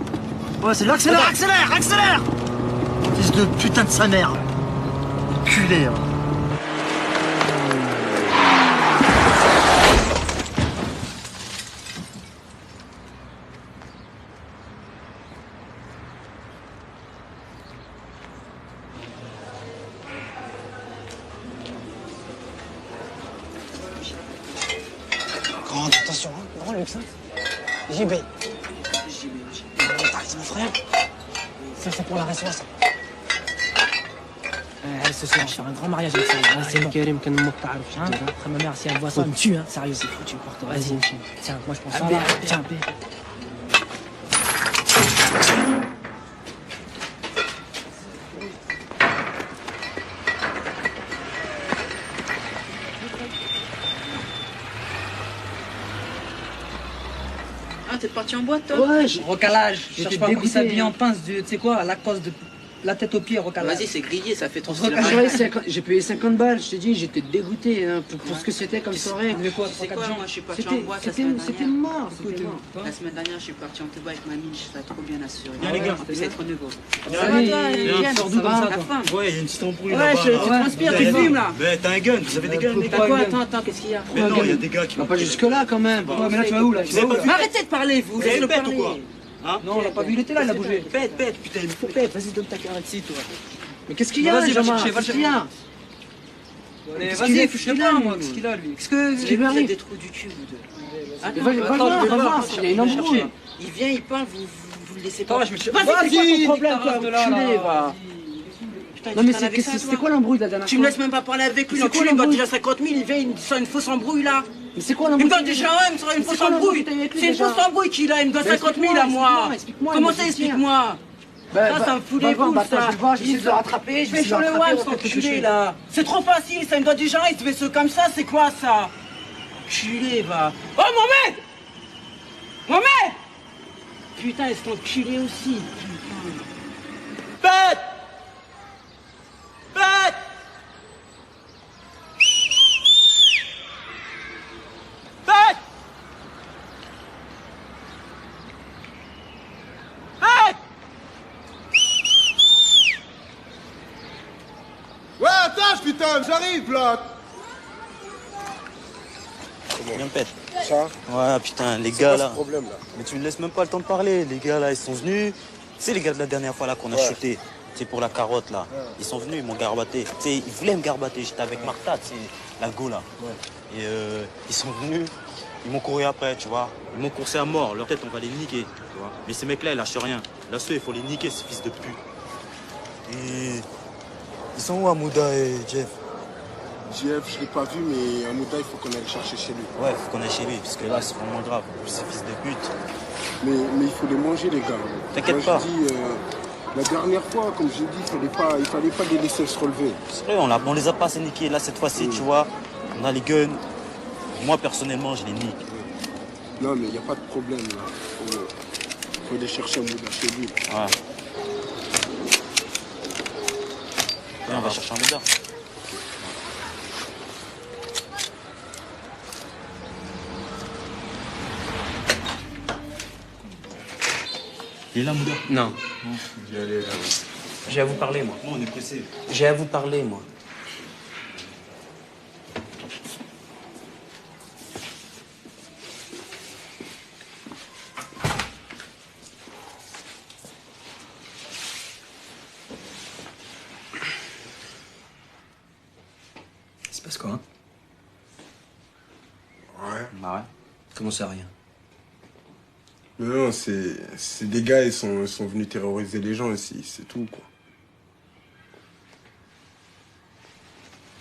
Ouais, c'est lui, accélère, accélère, accélère! Fils de putain de sa mère. Culé, hein. Grande attention, hein. Grand luxe, hein. JB. T'arrêtes, mon frère. Ça, c'est pour la réseau, ça. Allez, ce soir, je vais faire un grand mariage avec ça. C'est bon. Karim, quand même, hein. Après, ma mère, si elle voit ça, elle me tue, hein. Sérieux, c'est foutu pour toi. Vas-y, tiens, moi, je prends ça. Là. Tiens, Ah, t'es parti en boîte, toi? Ouais, recalage. j'étais Cherche pas à dégoûté. s'habiller en pince, tu sais quoi, à la cause de la tête aux pieds, recalage. Vas-y, c'est grillé, ça fait trop J'ai payé 50 balles, je t'ai dit, j'étais dégoûté hein, pour ce que c'était comme soirée. Mais quoi, c'est quoi, moi je suis parti en boîte la semaine dernière. C'était mort, La semaine dernière, je suis parti en Touba avec ma mine, ça a trop bien assuré. Viens, les gars. En plus, c'est trop nouveau. Ça va, toi, Yann, ça va? La femme. Ouais, il y a une petite embrouille Ouais, là-bas. tu transpires, tu fumes là. Mais t'as un gun, vous avez des guns, les T'as gars. quoi? Attends, qu'est-ce qu'il y a? Mais non, il y a des gars qui Pas jusque-là quand même. Ouais, mais là, tu vas où là? Mais arrêtez de parler, vous. Vous avez Laissez-le bête ou parler. quoi? Hein? Non, on l'a pas vu, il était là, il a bougé. Pète, putain, il faut pète. Vas-y, donne ta carte ici, toi. Mais qu'est-ce qu'il y a, Vas-y, va Jamal? chercher, va Qu'est-ce qu'il y a? Vas-y, fiche-le pas, moi. Qu'est-ce qu'il a, lui? Qu'est-ce que Vous qui lui avez arrive? des trous du cul, vous deux. Mais va voir, il y a une embrouille. Il vient, il parle, vous le laissez pas. Vas-y, c'est quoi ton problème, toi, enculé, va? Non, mais c'était quoi l'embrouille de la dernière fois? Tu me laisses même pas parler avec lui, l'enculé, il me doit déjà 50 000, il vient, il me sort une fausse embrouille là. Mais c'est quoi Il me l'embrouille? doit déjà il me sort une fausse embrouille. C'est une fausse embrouille qu'il a, il me doit 50 000 à moi. Comment ça, explique-moi? Ça me fout les boules, ça. J'essaie de le rattraper, Je vais sur le web, cet enculé là. C'est trop facile, ça me doit déjà, il te fait ce comme ça, c'est quoi ça? Enculé, va. Oh, Mohamed! Mohamed! Putain, ils se font enculer aussi. Bête! Bête! Bête! Bête! Ouais, attends, putain, j'arrive là. Viens, pète. Ça? Ouais, putain, les C'est gars quoi là. ce problème là? Mais tu me laisses même pas le temps de parler. Les gars là, ils sont venus. Tu sais, les gars de la dernière fois là qu'on a Ouais. chuté, c'est pour la carotte là. Ouais. Ils sont venus, ils m'ont garbaté. Tu sais, ils voulaient me garbater. J'étais avec Martha, tu sais, la go là. Ouais. Et ils sont venus, ils m'ont couru après, tu vois. Ils m'ont coursé à mort. Leur tête, on va les niquer, tu vois. Mais ces mecs là, ils lâchent rien. Là, ceux, il faut les niquer, ces fils de pute. Et ils sont où, Amouda et Jeff? Jeff, je l'ai pas vu, mais Amouda, il faut qu'on aille le chercher chez lui. Ouais, faut qu'on aille chez lui, parce que là, c'est vraiment grave. Ces fils de pute. Mais il faut les manger, les gars. T'inquiète pas. Je dis, la dernière fois, comme j'ai dit, il fallait pas les laisser se relever. C'est vrai, on les a pas assez niqués. Là, cette fois-ci, tu vois, on a les guns. Moi, personnellement, je les nique. Non, mais il n'y a pas de problème, là. Faut aller chercher Amouda chez lui. Ouais. Viens, on va chercher Amouda. Il est là, Amouda? Non. J'y allais, là. J'ai à vous parler, moi. Non, on est pressé. J'ai à vous parler, moi. Il se passe quoi, hein? Ouais. Bah ouais. Comment ça, rien? Mais non, c'est des gars, ils sont venus terroriser les gens ici, c'est tout, quoi.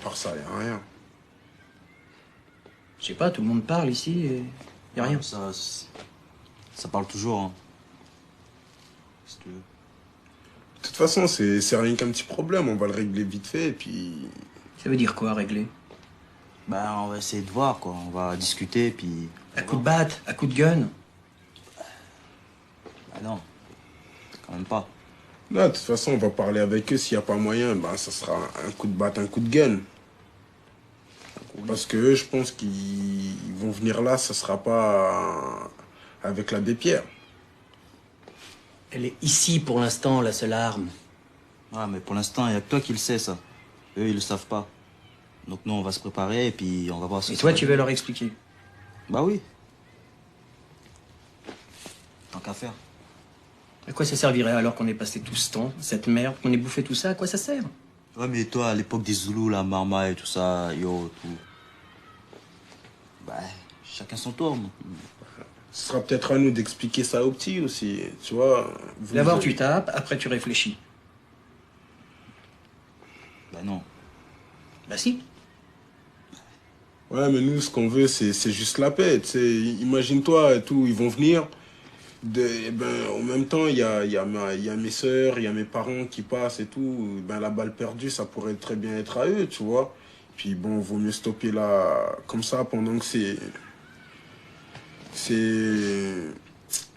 Par ça, y a rien. Je sais pas, tout le monde parle ici et y a rien. Ça parle toujours, hein. Si tu veux. De toute façon, c'est rien qu'un petit problème, on va le régler vite fait, et puis... Ça veut dire quoi, régler? Bah, on va essayer de voir, quoi. On va discuter, puis... À coup de batte, à coup de gun? Bah non, quand même pas. Non, de toute façon, on va parler avec eux, s'il n'y a pas moyen, ben, ça sera un coup de batte, un coup de gun. Parce que eux, je pense qu'ils vont venir là, ça sera pas avec l'abbé Pierre. Elle est ici pour l'instant, la seule arme. Ouais, mais pour l'instant, il n'y a que toi qui le sais, ça. Eux, ils le savent pas. Donc nous, on va se préparer et puis on va voir si... Et toi, tu veux leur expliquer? Bah oui. Tant qu'à faire. À quoi ça servirait alors qu'on ait passé tout ce temps, cette merde, qu'on ait bouffé tout ça? À quoi ça sert? Ouais, mais toi, à l'époque des Zoulous, la Marma et tout ça, yo, tout... Bah, chacun son tour. Ce sera peut-être à nous d'expliquer ça aux petits aussi, tu vois. D'abord, tu tapes, après, tu réfléchis. Bah non. Bah si. Ouais, mais nous, ce qu'on veut, c'est juste la paix, tu sais. Imagine-toi, tout, ils vont venir... en même temps, il y a mes sœurs, il y a mes parents qui passent et tout. Ben, la balle perdue, ça pourrait très bien être à eux, tu vois. Puis bon, vaut mieux stopper là, comme ça, pendant que c'est...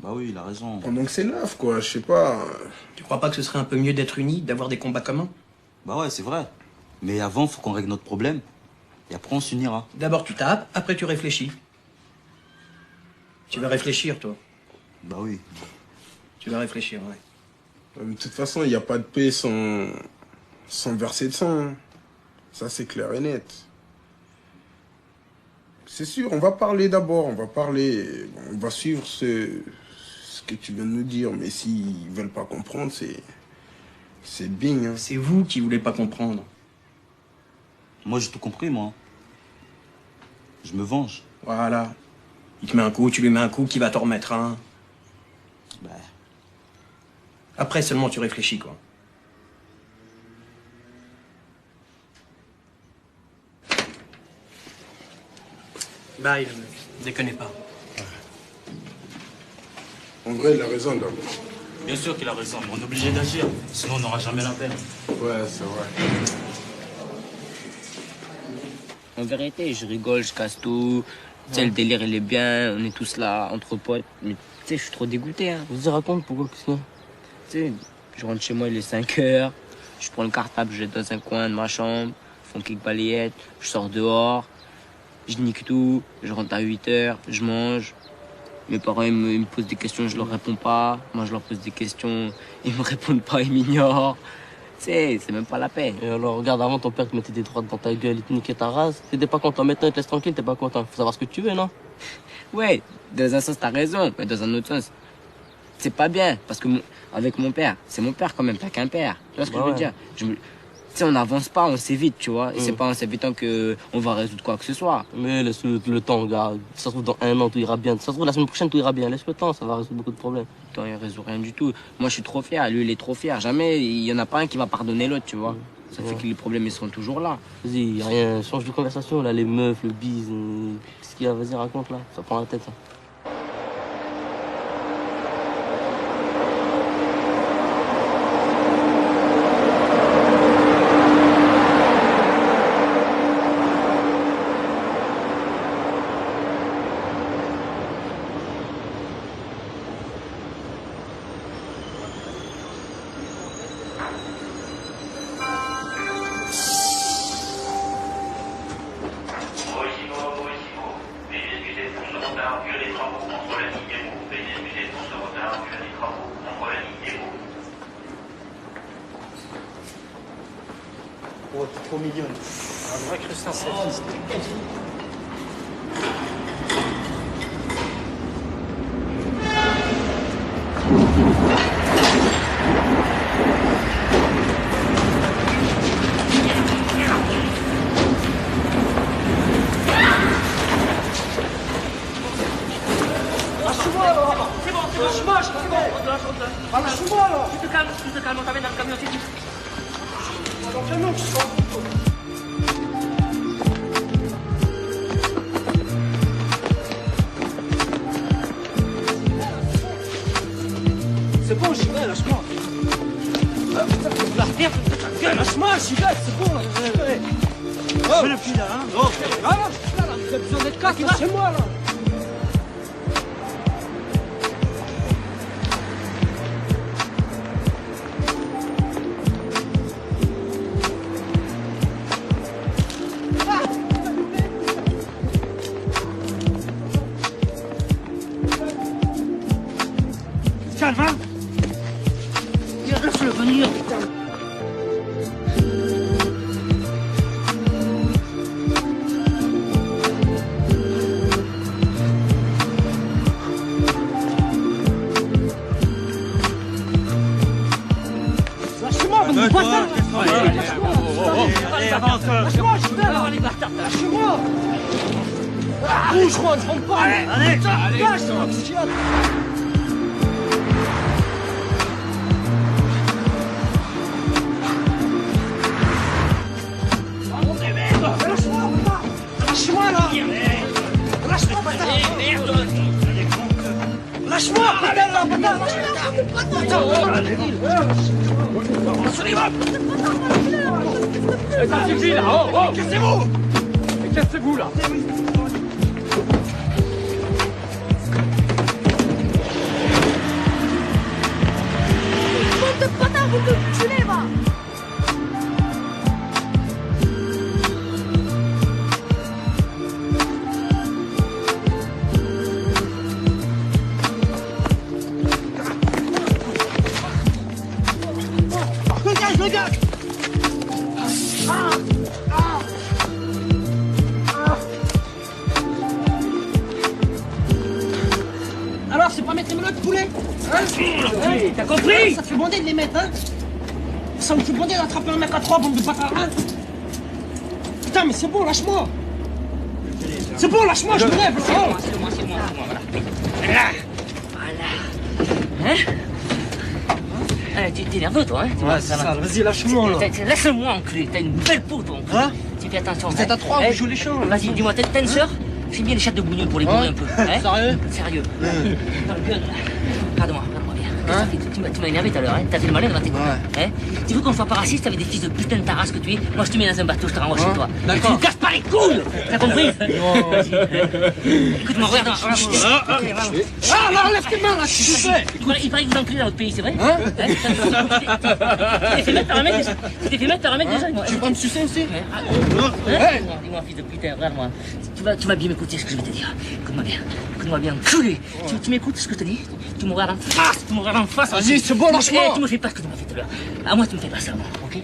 Bah oui, il a raison. Pendant que c'est neuf, quoi, je sais pas. Tu crois pas que ce serait un peu mieux d'être unis, d'avoir des combats communs? Bah ouais, c'est vrai. Mais avant, faut qu'on règle notre problème. Et après, on s'unira. D'abord, tu tapes, après, tu réfléchis. Tu vas réfléchir, toi. Bah oui. Tu vas réfléchir, ouais. De toute façon, il n'y a pas de paix sans verser de sang. Hein. Ça, c'est clair et net. C'est sûr, on va parler d'abord, on va parler, on va suivre ce que tu viens de nous dire, mais s'ils veulent pas comprendre, c'est bing. Hein. C'est vous qui voulez pas comprendre. Moi, j'ai tout compris, moi. Je me venge. Voilà. Il te met un coup, tu lui mets un coup, qui va t'en remettre un. Bah. Après seulement tu réfléchis, quoi. Bye, déconnez pas. En vrai, il a raison, d'abord. Bien sûr qu'il a raison, mais on est obligé d'agir. Sinon, on n'aura jamais la paix. Ouais, c'est vrai. En vérité, je rigole, je casse tout. Tu sais, le délire, il est bien, on est tous là, entre potes. Mais tu sais, je suis trop dégoûté. Hein. Vas-y, raconte pourquoi, qu'est-ce qu'il y a? Tu sais, je rentre chez moi, il est 5 heures. Je prends le cartable, je jette dans un coin de ma chambre. Je fais une quelques balayettes. Je sors dehors. Je nique tout. Je rentre à 8 heures. Je mange. Mes parents, ils me posent des questions, je leur réponds pas. Moi, je leur pose des questions, ils me répondent pas, ils m'ignorent. Tu sais, c'est même pas la peine. Et alors, regarde, avant, ton père te mettait des droites dans ta gueule, il te niquait ta race. T'étais pas content. Maintenant, il te laisse tranquille, t'es pas content. Faut savoir ce que tu veux, non? Ouais, dans un sens, t'as raison. Mais dans un autre sens, c'est pas bien. Parce que avec mon père, c'est mon père quand même, t'as qu'un père. Tu vois ce que je veux dire? Tu sais, on n'avance pas, on s'évite, tu vois. Et c'est pas en s'évitant qu'on va résoudre quoi que ce soit. Mais laisse le temps, gars. Ça se trouve, dans 1 an, tout ira bien. Ça se trouve, la semaine prochaine, tout ira bien. Laisse le temps, ça va résoudre beaucoup de problèmes. Toi, il résout rien du tout. Moi, je suis trop fier. Lui, il est trop fier. Jamais, il y en a pas un qui va pardonner l'autre, tu vois. Ça fait que les problèmes, ils seront toujours là. Vas-y, rien. Change de conversation, là. Les meufs, le bise. Qu'est-ce qu'il y a? Vas-y, raconte, là. Ça prend la tête, ça. Oh, t'es trop mignonne. Un vrai crustacé. Lâche-moi alors. C'est bon, lâche-moi, c'est bon. Lâche-moi alors. Tu te calmes, on t'amène dans le camion, c'est tout. Dans le camion, tu sors. C'est bon, j'y vais, lâche-moi. Lâche-moi, j'y vais, c'est bon, là. Je vais le pied là, hein. Oh, là, vous avez besoin d'être casse, lâchez-moi, là. Calme, hein. Laisse-le venir, putain. Lâchez-moi, vous me bâtard. Lâche-moi, je suis là. Lâchez-moi. Bouge, je rentre pas. Allez, lâche-moi, psychiatre. Lâche-moi là! Lâche-moi, bâtard! Lâche-moi, putain là, bâtard! Ça suffit là! Oh, oh! Cassez-vous! Cassez-vous là! Bande de bâtards, vous me tuez, va! Regarde! Alors, c'est pas mettre les menottes de poulet? Hein? T'as compris? Ça te fait bander de les mettre, hein? Ça me fait bander d'attraper un mec à 3 bombes de bâtard, hein? Putain, mais c'est bon, lâche-moi! C'est bon, lâche-moi, je me lève! C'est moi, voilà. Voilà. Hein? T'es nerveux, toi, hein? Ouais, c'est ça, vas-y, lâche-moi, là. Laisse-moi, enculé, t'as une belle peau, toi, enculé. Hein? Tu fais attention. Vous êtes à 3, vous jouez les champs. Vas-y, dis-moi, t'as une sœur? Fais bien les chattes de bougnoule pour les bourrer un peu. Hein? Sérieux? Sérieux. Dans le gueule, là. Regarde-moi bien. Hein? Tu m'as énervé tout à l'heure, hein? T'as fait le malin devant tes copains. Hein? Tu veux qu'on soit pas raciste avec des fils de putain de ta race que tu es? Moi, je te mets dans un bateau, je te renvoie chez toi. Et tu me casses pas les couilles! T'as compris? Écoute-moi, regarde. Ah, là, enlève tes mains, là, tu fais. Il paraît que vous enculez dans votre pays, c'est vrai? Hein? Tu t'es fait mettre par un mec déjà. Tu veux pas me sucer aussi? Dis-moi, fils de putain, regarde-moi. Tu vas bien m'écouter ce que je vais te dire. Écoute-moi bien, enculé. Tu m'écoutes ce que je te dis? Tu me regardes en face. Vas-y, c'est bon, lâche-moi. Tu me fais pas ce que tu m'as fait tout à l'heure. À moi, tu me fais pas ça, moi, ok?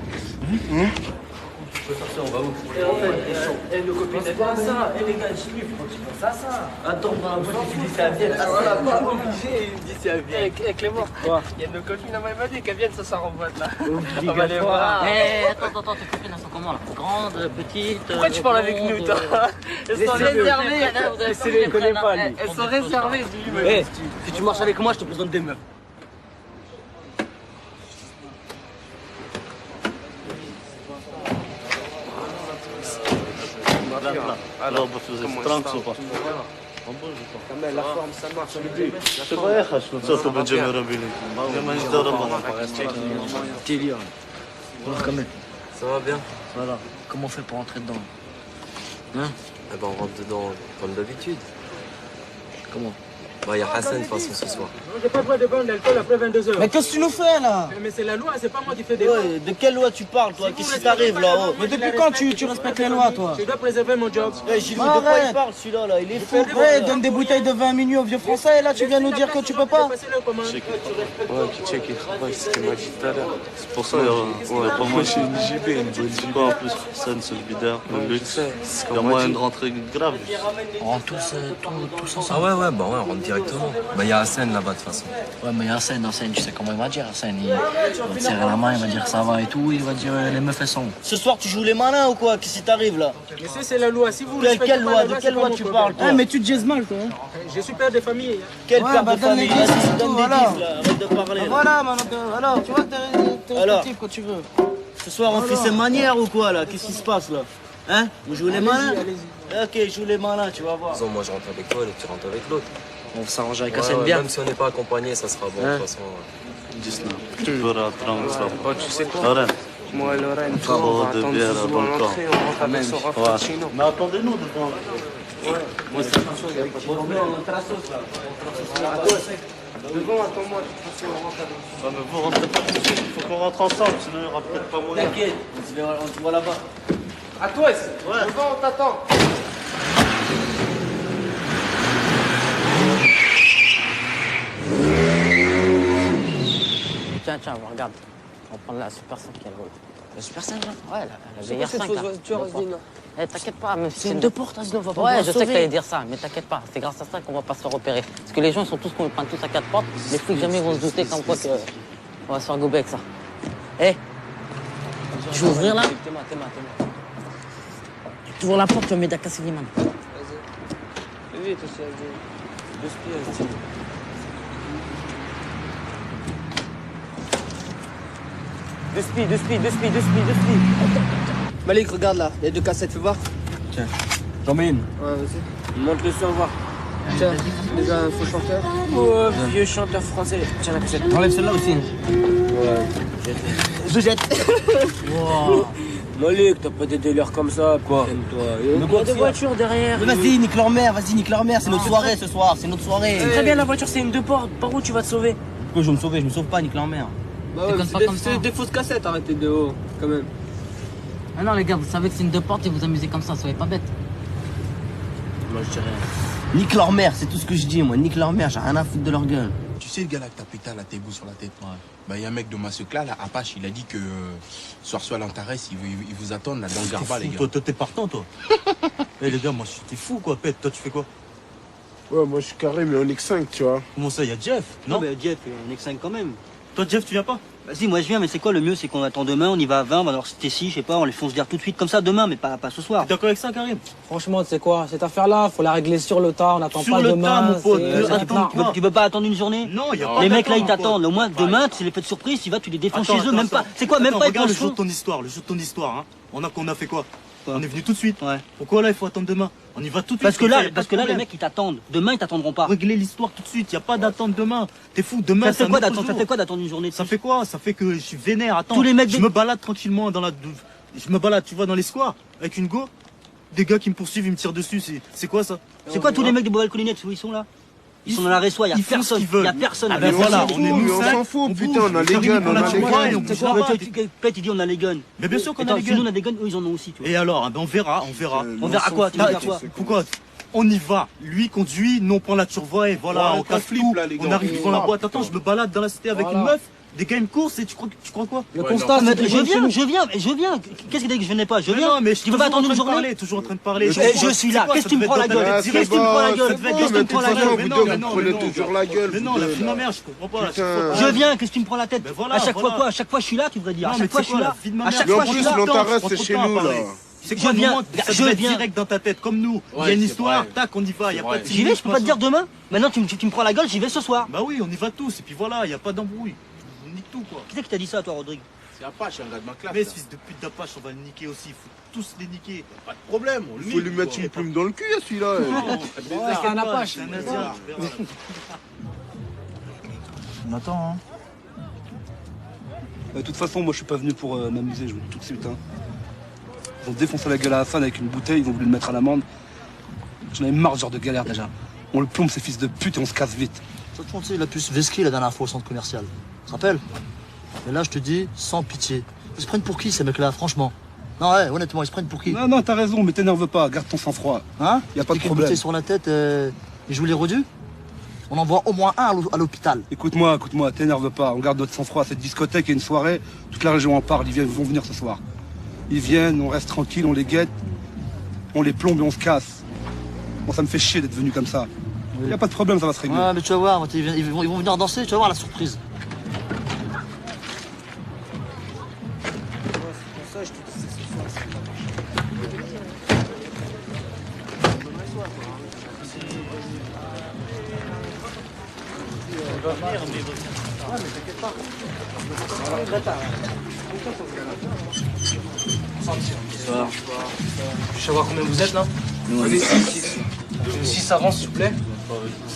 On va où? Nos copines, elles font ça. Les gars, je suis faut que tu penses à ça. Attends, moi, tu dis c'est à Vienne. Ah, voilà, pas obligé, il me dit c'est à Vienne. Avec Clément. Il y a nos copines, elle m'a dit qu'à Vienne, ça s'en renvoie là. On va les voir. Attends, tes copines, elles sont comment là? Grandes, petites? Pourquoi tu parles avec nous, toi? Elles sont réservées. Je ne connais pas, lui. Elles sont réservées, dis-lui. Si tu marches avec moi, je te présente des meufs. Alors, vous êtes tranquille ou pas? La forme, ça marche. C'est vrai, ça będzie robili. Nie ma nic do roboty. Alors quand même. Ça va bien? Voilà. Comment on fait pour rentrer dedans? Hein? Eh ben, on rentre dedans comme d'habitude. Comment? Bah, il y a Hassan de toute façon ce soir. J'ai pas le droit de boire d'alcool après 22h. Mais qu'est-ce que tu nous fais là? Mais c'est la loi, c'est pas moi qui fais des lois. Ouais, de quelle loi tu parles toi? Qu'est-ce qui t'arrive là-haut? Mais depuis quand tu respectes les lois toi? Je dois préserver mon job. Gilles, de quoi il parle celui-là là? Il est fou. Ouais, donne des bouteilles de vin minuit aux vieux français et là tu viens nous dire que tu peux pas? Ouais, qui check il travaille, c'est ce qu'il m'a dit tout à l'heure. C'est pour ça, ouais, pas moi j'ai une JB, une bonne JB. En plus, Hassan, c'est le leader, le luxe. Il y a moyen de rentrer grave. On rentre tous ensemble. Ah ouais, bah ouais, on rentre directement. Bah, il y a Hassan là-bas de toute façon. Ouais, mais Hassan, tu sais comment il va dire, Hassan. Il va te serrer la main, il va dire ça va et tout, il va dire les meufs elles sont. Ce soir tu joues les malins ou quoi? Qu'est-ce qui t'arrive là? Mais c'est la loi, si vous quelle loi? De quelle loi tu parles toi? Mais tu te jaises mal toi. Je suis père de famille. Quel père de famille? Vas-y, donne des gifs là, arrête de parler. Voilà, alors tu vois que t'es quand tu veux. Ce soir on fait ses manières ou quoi là? Qu'est-ce qui se passe là? Hein? Vous jouez les malins? Ok, joue les malins, tu vas voir. Disons, moi je rentre avec toi et tu rentres avec l'autre. On s'arrange avec Hassan bien. Même si on n'est pas accompagné, ça sera bon de toute façon. Tu peux rentrer en Islam. Tu sais quoi? Moi et Lorraine, on va attendre ce soir à l'entrée, on rentre avec son rafraîchissement. Mais attendez-nous devant. Ouais, moi c'est pas sûr, il n'y a pas de problème. Devant, attends-moi, de toute façon, on rentre avec. Ouais, mais vous rentrez pas tout de suite, il faut qu'on rentre ensemble, sinon il n'y aura peut-être pas moyen. T'inquiète, on te voit là-bas. À toi, devant, on t'attend. Tiens, regarde. On va prendre la Super 5 qui a le vol. La Super 5 là? Ouais, la VR5 là. Eh, t'inquiète pas, mais c'est une deux portes, on va pas. Ouais, je sais que t'allais dire ça, mais t'inquiète pas, c'est grâce à ça qu'on va pas se faire repérer. Parce que les gens sont tous à 4 portes, les flics jamais vont se douter comme quoi que on va se faire gober avec ça. Eh, tu veux ouvrir là? T'es mal. Tu ouvres la porte, tu vas m'aider à casser les mains. Vas-y. Fais vite aussi, deux spies, Deux spies. Malik, regarde là, il y a 2 cassettes, fais voir. Tiens, j'en mets une. Ouais, vas-y. Montre le son, voir. Tiens, déjà un faux chanteur. Oh, vieux chanteur français. Tiens la cassette. Enlève celle-là aussi. Ouais. Je jette. Wow. Malik, t'as pas des délires comme ça. Quoi? Il y a des voitures derrière. Mais vas-y, nique leur mère, c'est notre soirée ce soir, c'est notre soirée. Très bien, la voiture c'est une 2 portes. Par où tu vas te sauver? Pourquoi je vais me sauver? Je me sauve pas, nique leur mère. Bah ouais, c'est des fausses cassettes, arrêtez de haut, quand même. Ah non les gars, vous savez que c'est une 2 portes et vous amusez comme ça, soyez pas bêtes. Moi je dirais. Nique leur mère, c'est tout ce que je dis moi, nique leur mère, j'ai rien à foutre de leur gueule. Tu sais le gars là que t'as pété à la tébou sur la tête? Ouais. Bah y a un mec de Massecla là, Apache, il a dit que soir l'Antares, il vous attend là dans le Garba les gars. Toi t'es partant toi. Eh les gars, moi j'étais fou quoi, Pète, toi tu fais quoi? Ouais, moi je suis carré, mais on est que 5, tu vois. Comment ça, y a Jeff? Non, mais Jeff, on est que 5 quand même. Toi Jeff, tu viens pas? Vas-y, moi je viens, mais c'est quoi le mieux? C'est qu'on attend demain, on y va à 20, on va voir si je sais pas, on les fonce dire tout de suite comme ça demain, mais pas ce soir. T'es d'accord avec ça, Karim? Franchement, tu sais quoi, cette affaire-là, faut la régler sur le tas, on n'attend pas demain. Mon pote, tu peux pas attendre une journée? Non, y a pas. Les mecs là, ils t'attendent. Au moins, demain, c'est les fêtes surprises, tu vas, tu les défonces chez eux, même pas. C'est quoi, même pas regarde le jour de ton histoire, hein. On a fait quoi? On est venu tout de suite. Ouais. Pourquoi là, il faut attendre demain? On y va tout de suite. Parce que là, les mecs, ils t'attendent. Demain, ils t'attendront pas. Régler l'histoire tout de suite. Y a pas d'attente demain. T'es fou. Demain, ça fait quoi d'attendre? Ça fait quoi d'attendre une journée? Ça fait quoi? Ça fait que je suis vénère. Attends. Tous les mecs je me balade tranquillement dans la. Je me balade, tu vois, dans les squares avec une go. Des gars qui me poursuivent, ils me tirent dessus. C'est quoi ça? C'est quoi tous les mecs des Boval Collinex où ils sont là? Ils sont dans la résoie, il y a personne. Il y a personne. Ah ben voilà, on s'en fout, putain, on a les guns, on a les guns. Pète, il dit on a les guns. Mais bien sûr qu'on a les guns. Nous on a des guns, eux ils en ont aussi, tu vois. Et alors, on verra. On verra quoi? Tu verras quoi? Pourquoi? On y va. Lui conduit, nous on prend la turvoie et voilà, on casse tout. On arrive devant la boîte. Attends, je me balade dans la cité avec une meuf. Des gars ils me courent, tu crois quoi? Le constat, je viens. Qu'est-ce que t'as dit que je venais pas? Je viens. Non, mais tu veux pas attendre une journée? Toujours en train de parler. Je suis là. Qu'est-ce que tu me prends la gueule? Qu'est-ce que tu me prends la gueule? Qu'est-ce que tu me prends la gueule? Mais non, vous prenez toujours la gueule. Mais non, la vie de ma mère, je comprends pas. Je viens, qu'est-ce que tu me prends la tête? À chaque fois quoi? À chaque fois je suis là, tu devrais dire. À chaque fois je suis là. À chaque fois je suis là. Mais en plus, l'Antares, c'est chez nous, là. C'est quoi, je viens direct dans ta tête, comme nous. Il y a une histoire, tac, on y va. J'y vais, je peux pas te dire demain. Maintenant, tu me prends la gueule, j'y vais ce soir. Bah oui, on y va tous, et puis voilà, y a pas d'embrouille. On nique tout, quoi. Qui c'est qui t'a dit ça, toi, Rodrigue? C'est Apache, un gars de ma classe. Mais ce fils de pute d'Apache, on va le niquer aussi. Il faut tous les niquer. Pas de problème, on le faut lui mettre une plume dans le cul, celui-là. C'est un Apache. C'est un Indien. On attend, hein. De toute façon, moi je suis pas venu pour m'amuser, je vous le dis tout de suite. Hein. Ils vont défoncer la gueule à Hassan avec une bouteille, ils vont voulu le mettre à l'amende. J'en avais marre ce genre de galère déjà. On le plombe ces fils de pute et on se casse vite. Toi, tu sais, il a pu se vesquer la dernière fois au centre commercial. Tu te rappelles? Mais là, je te dis, sans pitié. Ils se prennent pour qui ces mecs-là, franchement? Non, ouais, honnêtement, ils se prennent pour qui? Non, t'as raison, mais t'énerve pas, garde ton sang-froid. Hein? Y a pas de Une problème. bouteille sur la tête, ils jouent les redus? On en voit au moins un à l'hôpital. Écoute-moi, t'énerve pas, on garde notre sang-froid. Cette discothèque et une soirée, toute la région en parle, ils vont venir ce soir. Ils viennent, on reste tranquille, on les guette, on les plombe et on se casse. Bon, ça me fait chier d'être venu comme ça. Oui. Y a pas de problème, ça va se régler. Ouais, mais tu vas voir, ils vont venir danser, tu vas voir la surprise. Bonsoir. Je veux savoir combien vous êtes là? On est 6. 6 avance s'il vous plaît.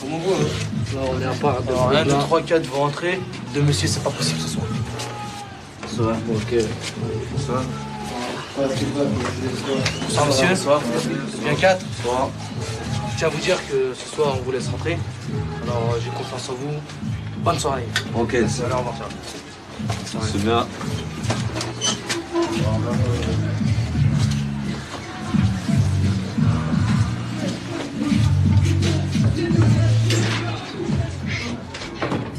Pour mon goût, hein. Là on est à part. 1, 2, 3, 4 vont rentrer. 2 messieurs, c'est pas possible ce soir. Bonsoir. Ok. Bonsoir. Bonsoir monsieur. Bonsoir. Bien 4. Bonsoir. Je tiens à vous dire que ce soir on vous laisse rentrer. Alors j'ai confiance en vous. Bonne soirée. Ok. Allez, au revoir. C'est bien.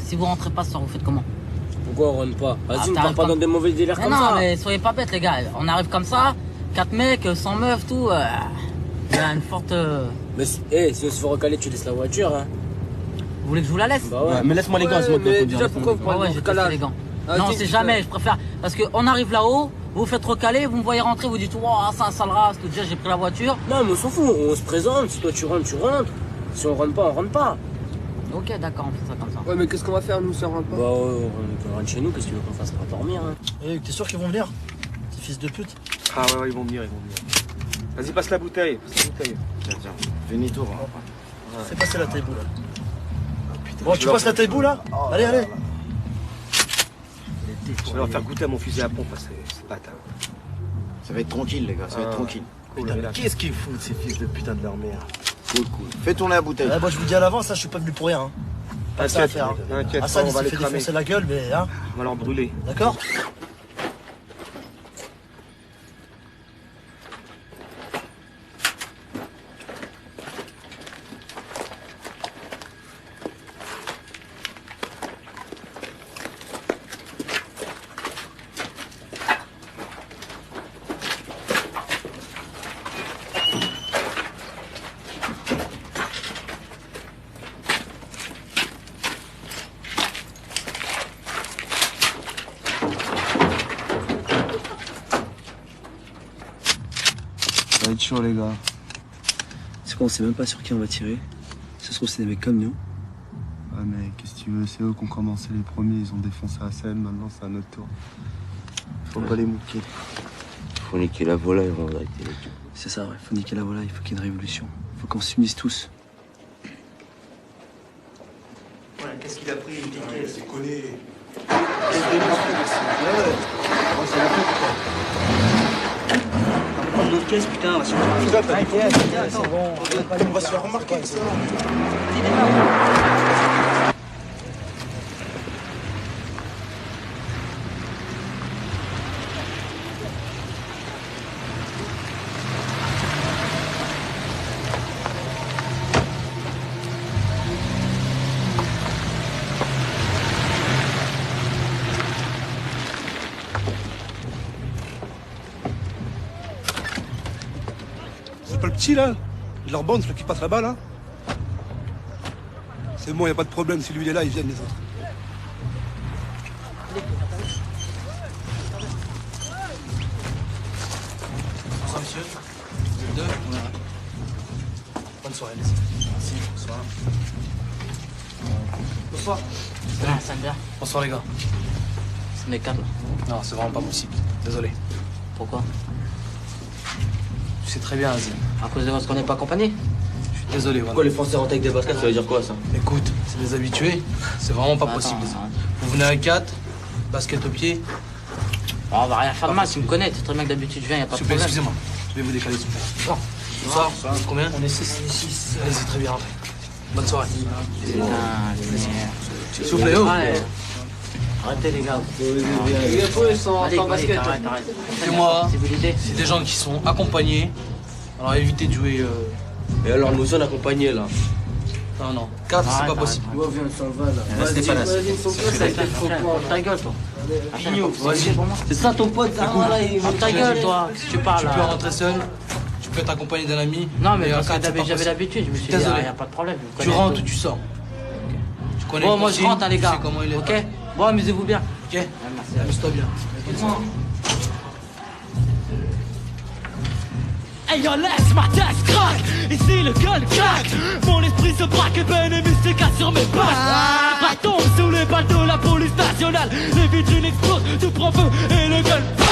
Si vous rentrez pas ce soir, vous faites comment? Pourquoi on rentre pas? Vas-y, on t'arrives part pas dans des mauvais délires comme ça. Non, mais soyez pas bêtes, les gars. On arrive comme ça, 4 mecs, 100 meufs, tout. Il y a une forte. Mais si on se fait recaler, tu laisses la voiture, hein. Vous voulez que je vous la laisse? Bah ouais. Mais laisse-moi les gants, c'est moi qui vais conduire. Déjà, pourquoi vous prenez Ouais, le j'ai recalage? testé les gants. Ah, Non, t'es- c'est jamais, je préfère. Parce qu'on arrive là-haut, vous vous faites recaler, vous me voyez rentrer, vous dites, oh, c'est un sale race, déjà j'ai pris la voiture. Non, mais on s'en fout, on se présente. Si toi tu rentres, tu rentres. Si on rentre pas, on rentre pas. Ok, d'accord, on fait ça comme ça. Ouais, mais qu'est-ce qu'on va faire, nous, si on rentre pas? Bah, on rentre chez nous, qu'est-ce que tu veux qu'on fasse pour dormir, hein? Eh, t'es sûr qu'ils vont venir? Ces fils de pute? Ah ouais, ils vont venir. Vas-y, passe la bouteille. Tiens, finis tout. Fais passer la taille-boue là. Bon, tu passes la taille-boue là? Allez, allez. Je vais leur faire goûter à mon fusil à pompe, c'est bâtard. Ça va être tranquille, les gars, ça va être tranquille. Putain, mais qu'est-ce qu'ils foutent, ces fils de putain de leur mère? Cool. Fais tourner la bouteille. Moi, je vous dis à l'avance, là, je suis pas venu pour rien. Hein. Pas que ça à faire. Hein. T'inquiète, Hassan, on il va s'est les fait cramer. défoncer la gueule, mais hein. On va leur brûler. D'accord? Ça va être chaud, les gars. C'est quoi, on sait même pas sur qui on va tirer. Ça se trouve, c'est des mecs comme nous. Ouais, mais qu'est-ce que tu veux? C'est eux qui ont commencé les premiers, ils ont défoncé la scène, maintenant c'est à notre tour. Faut pas les mouquer. Faut niquer la volaille en vérité. C'est ça, ouais. Faut niquer la volaille, il faut qu'il y ait une révolution. Faut qu'on s'unisse tous. Voilà, qu'est-ce qu'il a pris, une petite caisse? C'est collé. On va prendre notre caisse, putain, on va se faire On va se faire remarquer, ça. C'est pas le petit là, de leur bande, celui qui passe là-bas là. C'est bon, y a pas de problème, si lui il est là, ils viennent les autres. Bonsoir monsieur. Deux, on arrête. Bonne soirée, merci. Merci, bonsoir. Bonsoir. Ah, ça me vient. Bonsoir les gars. C'est mes câbles. Non, c'est vraiment pas possible. Désolé. Pourquoi? Tu sais très bien, Azim. À cause de parce qu'on n'est pas accompagné? Je suis désolé, voilà. Pourquoi les Français rentrent avec des baskets, ça veut dire quoi ça? Écoute, c'est des habitués. C'est vraiment pas possible. Vous venez à 4, basket au pied. Oh, on va rien faire de mal, tu me connais. T'es très bien que d'habitude je viens, y a pas de S'il vous plaît, problème. excusez-moi. Je vais vous décaler, s'il vous plaît. Bonsoir. Bonsoir. Combien? On est 6. Allez-y, très bien. Bonne soirée. Putain, S'il vous plaît, oh. Ouais. Arrêtez les gars. Allez, basket. Arrête. Écoutez-moi, c'est des gens qui sont accompagnés. Alors évitez de jouer. Et alors nous sommes accompagnés là. Non. 4, c'est pas possible. Ouais, viens, on s'en va là. Restez pas là. Ta gueule, toi. Pigno, vas-y. C'est ça ton pote, là, il Ferme ta gueule, toi. Qu'est-ce que tu parles Tu peux rentrer seul. Tu peux être accompagné d'un ami. Non, mais à parce que 4, c'est pas j'avais possible. l'habitude. Je me suis dit, Désolé. y a pas de problème. Tu rentres ou tu sors. Tu connais Bon, le moi je consigne, rentre, hein, les tu gars. sais comment il est. Ok. Bon, amusez-vous bien. Ok. Amuse-toi bien. Hey yo, laisse ma tête craque. Ici le gueule craque. Mon esprit se braque et ben et mystique sur mes pattes. Bâton sous les balles de la police nationale. Les vitrines explosent, tout prend feu et le gueule part.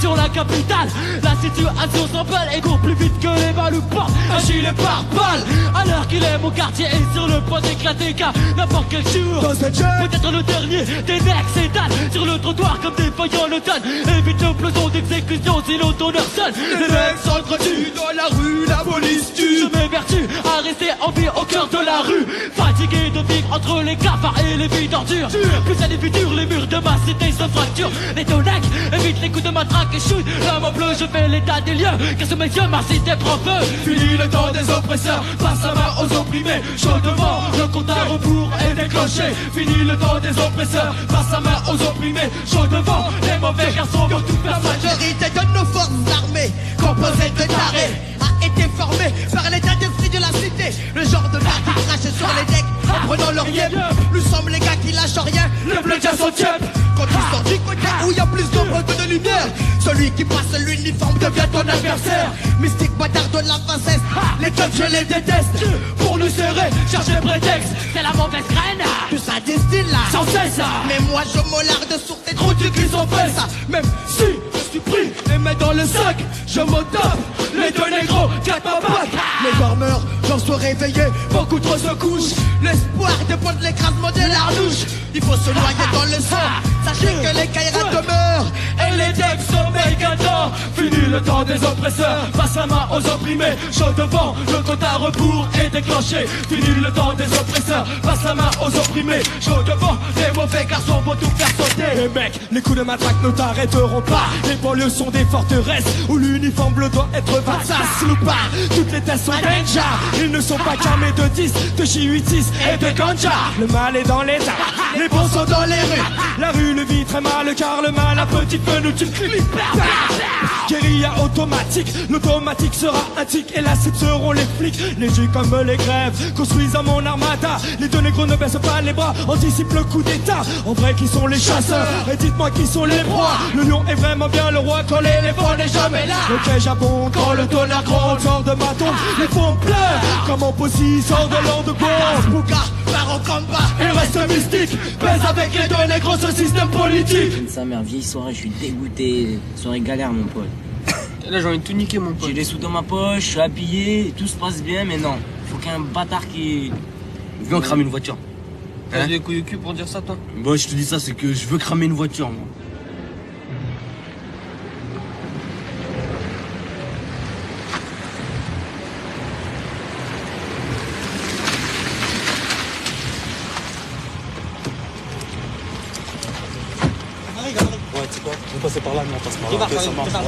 Sur la capitale, la situation s'empale et court plus vite que les balles ou pas. Un gilet par balle. Alors qu'il est mon quartier est sur le point d'éclater car n'importe quel jour peut-être le dernier des necks s'étalent sur le trottoir comme des feuilles en automne. Évite le peloton d'exécution sinon ton heure sonne. Les mecs s'entretuent dans la rue, la police tue. Je m'évertue à rester en vie au cœur de la rue. Fatigué de vivre entre les cafards et les vies d'ordures. Plus ça les dure, les murs de ma cité se fracturent. Les tonacs évitent les coups de matraque et shoot. L'homme en bleu, je fais l'état des lieux. Car ce monsieur, ma cité prend feu. Fini le temps des oppresseurs, passe la main aux opprimés. Chaud devant, le compte à rebours est déclenché. Fini le temps des oppresseurs, passe la main aux opprimés. Chaud devant, les mauvais garçons vont tout faire La majorité de nos forces armées, composées de tarés, a été formée par l'état d'esprit de la cité. Le genre de gars qui crache sur les decks en prenant leur yep. Nous sommes les gars qui lâchent rien, le bleu déjà son tiep. Quand tu sors du côté où il y a plus d'ombre que de lumière, celui qui passe l'uniforme devient ton adversaire. Mystique bâtard de la princesse, les keufs je les déteste. Pour nous serrer, chercher prétexte, c'est la mauvaise graine. Tout ça destine là, sans cesse. Mais moi je m'ollarde sur tes trop du qui sont faits ça. Même si je suis pris, les mains dans le sac, je m'en tape. Les deux négros, 4 papacs. Les dormeurs, j'en suis réveillé, beaucoup trop se couchent. L'espoir dépend de l'écrasement de l'arnouche. Il faut se noyer dans le sang, sachez que les caïras demeurent. Et les decks sommeillent qu'un temps. Fini le temps des oppresseurs, passe la main aux opprimés. Chaud devant, le compte à rebours est déclenché. Fini le temps des oppresseurs, passe la main aux opprimés. Chaud devant, les mauvais garçons vont tout faire sauter. Les mecs, les coups de matraque ne t'arrêteront pas. Les banlieues sont des forteresses où l'uniforme bleu doit être Vassas ou pas. Toutes les tests sont danger. Ils ne sont pas qu'armés de 10, de Chi-8-6 et de ganja. Le mal est dans l'état, les bons sont dans les rues. La rue le vit très mal car le mal à petit feu nous tue. Guérilla automatique, l'automatique sera un tic et la cible seront les flics. Légers comme les grèves, construisant mon armada. Les deux négros ne baissent pas les bras, anticipent le coup d'état. En vrai qui sont les chasseurs, et dites-moi qui sont les proies. Le lion est vraiment bien le roi quand l'éléphant n'est jamais là. Le piège abonde quand le tonnerre gronde, sort de ma tombe. Les fonds pleurent, comme en Possi sort de l'an de Gaulle. Bouka, part au combat, et reste mystique. Pèse avec les deux négros ce système politique. Sa mère, vieille soirée, je suis dégoûté. Soirée galère, mon pote. Là, j'ai envie de tout niquer, mon pote. J'ai les sous dans ma poche, je suis habillé, tout se passe bien, mais non. Faut qu'il y ait un bâtard qui... Viens cramer une voiture. T'as des couilles au cul pour dire ça, toi? Bon, je te dis ça, c'est que je veux cramer une voiture, moi. Ouais, tu sais quoi? Vous passez par là, nous on passe par là. Ok, ça marche, ouais.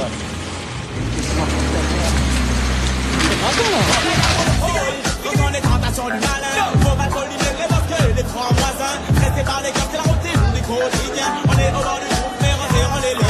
Dans les tentations du malin, faut pas collider les bosques, les trois voisins. Traités par les gars, c'est la routine du quotidien. On est au bord du groupe, mais on les liens.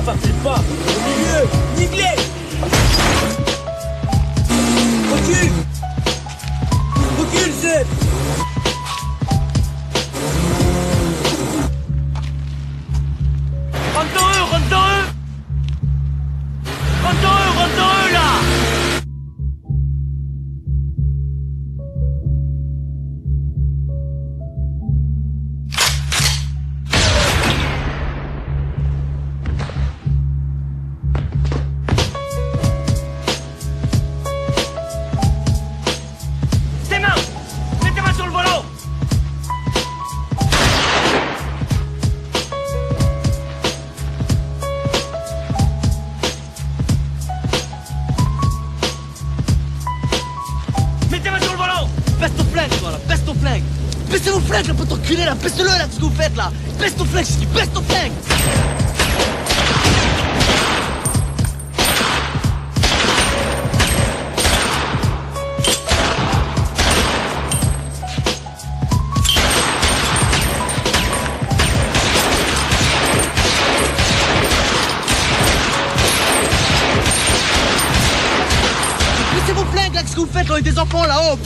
ça file pas. Au milieu, nique-les. Recule. Recule, Zed. Rentre dans eux, rentre dans eux. Rentre dans eux, là. Baissez vos flingues là, pour t'enculer là, baissez-le là, ce que vous faites là. Baisse ton flingue, je dis baisse ton flingue. Baissez vos flingues là, ce que vous faites là, avec des enfants là-haut.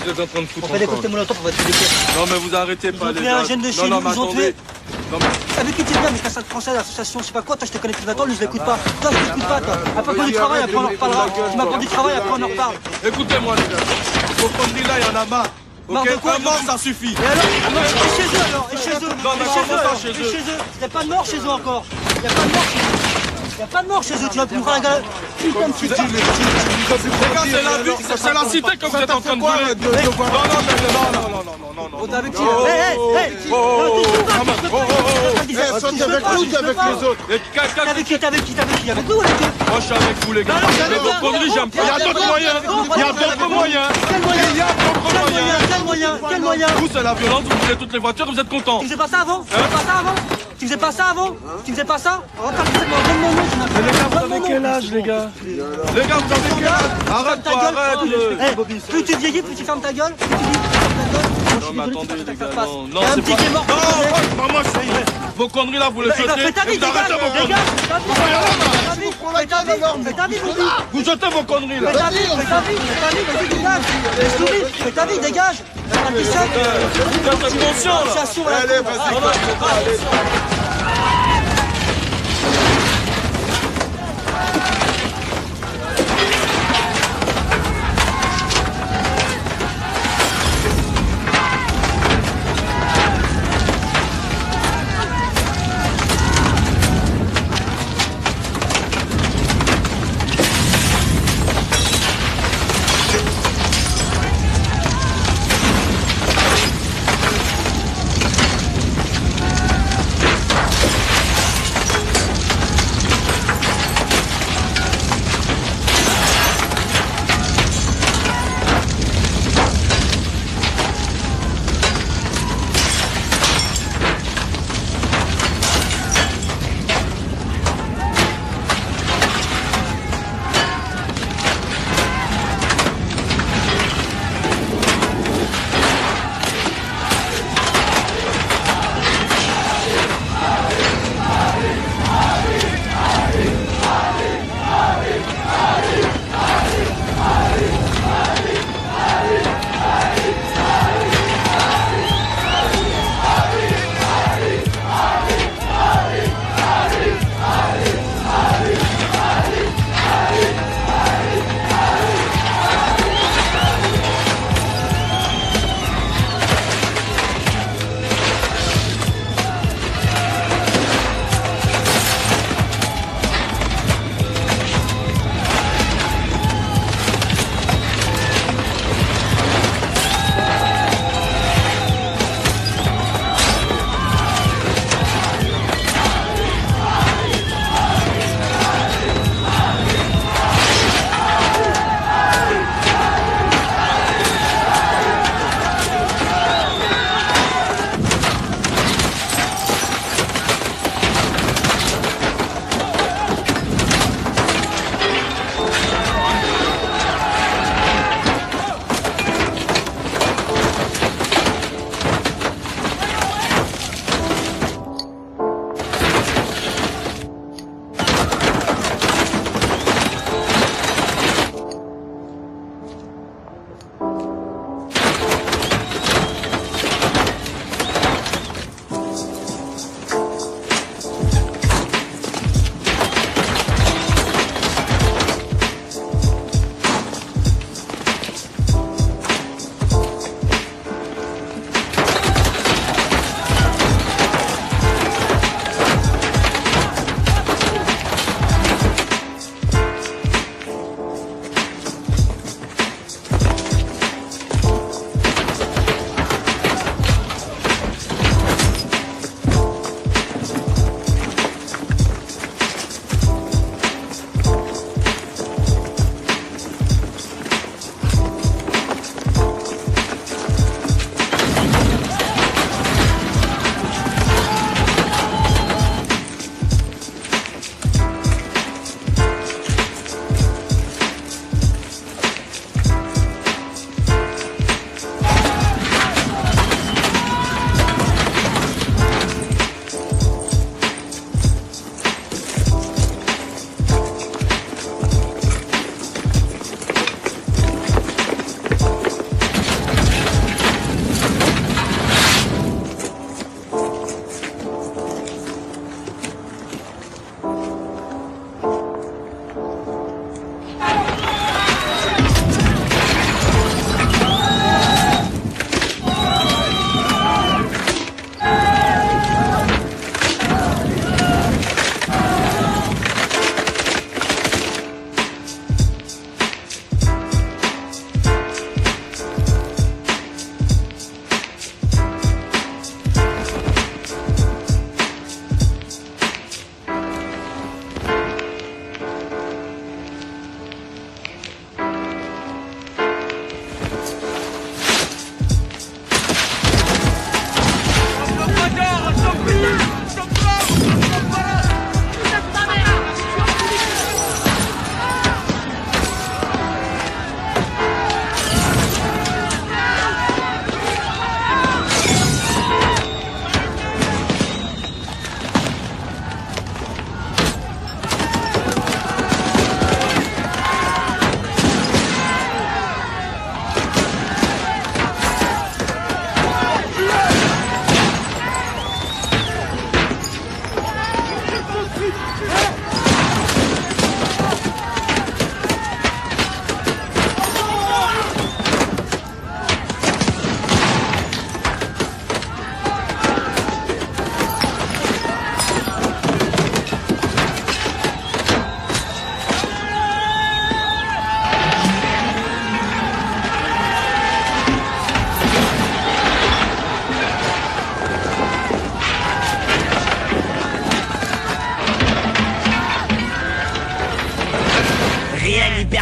Vous êtes en train de foutre On fait des cocktails molotov, on va tuer des pierres. Non mais vous arrêtez pas les gars. Ils ont tué un jeune de chez nous, ils ont tué. Avec qui tu viens, mais Cassade Française, l'association, je sais pas quoi, toi je te connais depuis 20 ans, lui je l'écoute pas. Toi je l'écoute pas, toi. Après quand du travail, après on en reparlera. Tu m'as pas du travail, après on en reparle. Écoutez-moi les gars, vos conneries là, il y en a marre. Ok, un mort ça suffit. Et alors, et chez eux alors, et chez eux. Non mais comment ça chez eux? Et chez eux. Il y a pas de mort chez eux encore. Il y a pas de mort chez eux. Il y a pas de mort chez eux, tu vas me faire un gars. Putain de fils. Les gars, c'est la cité que vous êtes en train de brûler. Non. Oh, t'es avec qui là? T'es avec qui? Avec nous ou avec eux? Moi je suis avec vous les gars. Mais vos conneries j'aime pas. Il y a d'autres moyens. Quel moyen? Vous c'est la violence, vous brûlez toutes les voitures, vous êtes contents. Tu faisais pas ça avant? Tu faisais pas ça avant? Tu faisais pas ça? Donne mon nom, tu m'as fait. Les gars, vous avez quel âge les gars? Les gars, vous avez quel âge? Arrête-toi, arrête. Plus tu vieillis, plus tu fermes ta gueule. Non mais attendez les gars, non c'est pas... Non, moi c'est... Vos conneries là, vous les jetez. Fais ta vie, dégage. Fais ta vie, vous jetez vos conneries là. Fais ta vie, vas-y, dégage. Fais ta vie, dégage. Vous êtes conscient là. Allez, vas-y.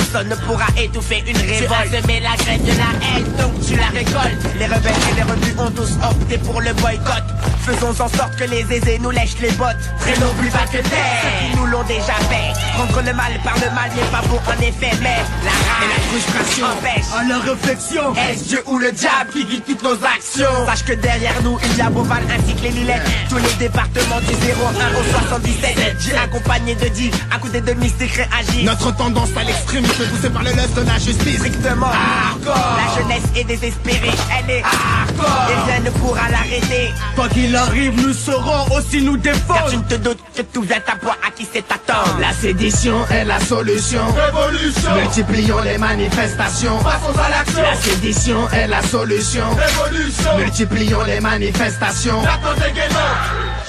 personne ne pourra étouffer une révolte. Tu as semé la graine de la haine, donc tu la récoltes. Les rebelles et les rebus ont tous opté pour le boycott. Faisons en sorte que les aisés nous lèchent les bottes. Traînons plus bas que terre, ceux qui nous l'ont déjà fait. Prendre le mal par le mal n'est pas bon en effet, mais la rage et la frustration empêchent à leur réflexion. Est-ce Dieu ou le diable qui guide toutes nos actions? Sache que derrière nous il y a Beauval ainsi que les Lilettes. Tous les départements du 01 au 77. J'ai accompagné de 10 accoudés de mystiques réagis. Notre tendance à l'extrémisme est poussée par le lust de la justice. Strictement hardcore. La jeunesse est désespérée, elle est hardcore. Et rien ne pourra l'arrêter. Quoi qu'il arrive, nous saurons aussi nous défendre. Car tu ne te doutes que tout vient à point à qui c'est attendre. La sédition est la solution. Révolution. Multiplions les manifestations. Passons à l'action. La sédition est la solution. Révolution. Multiplions les manifestations.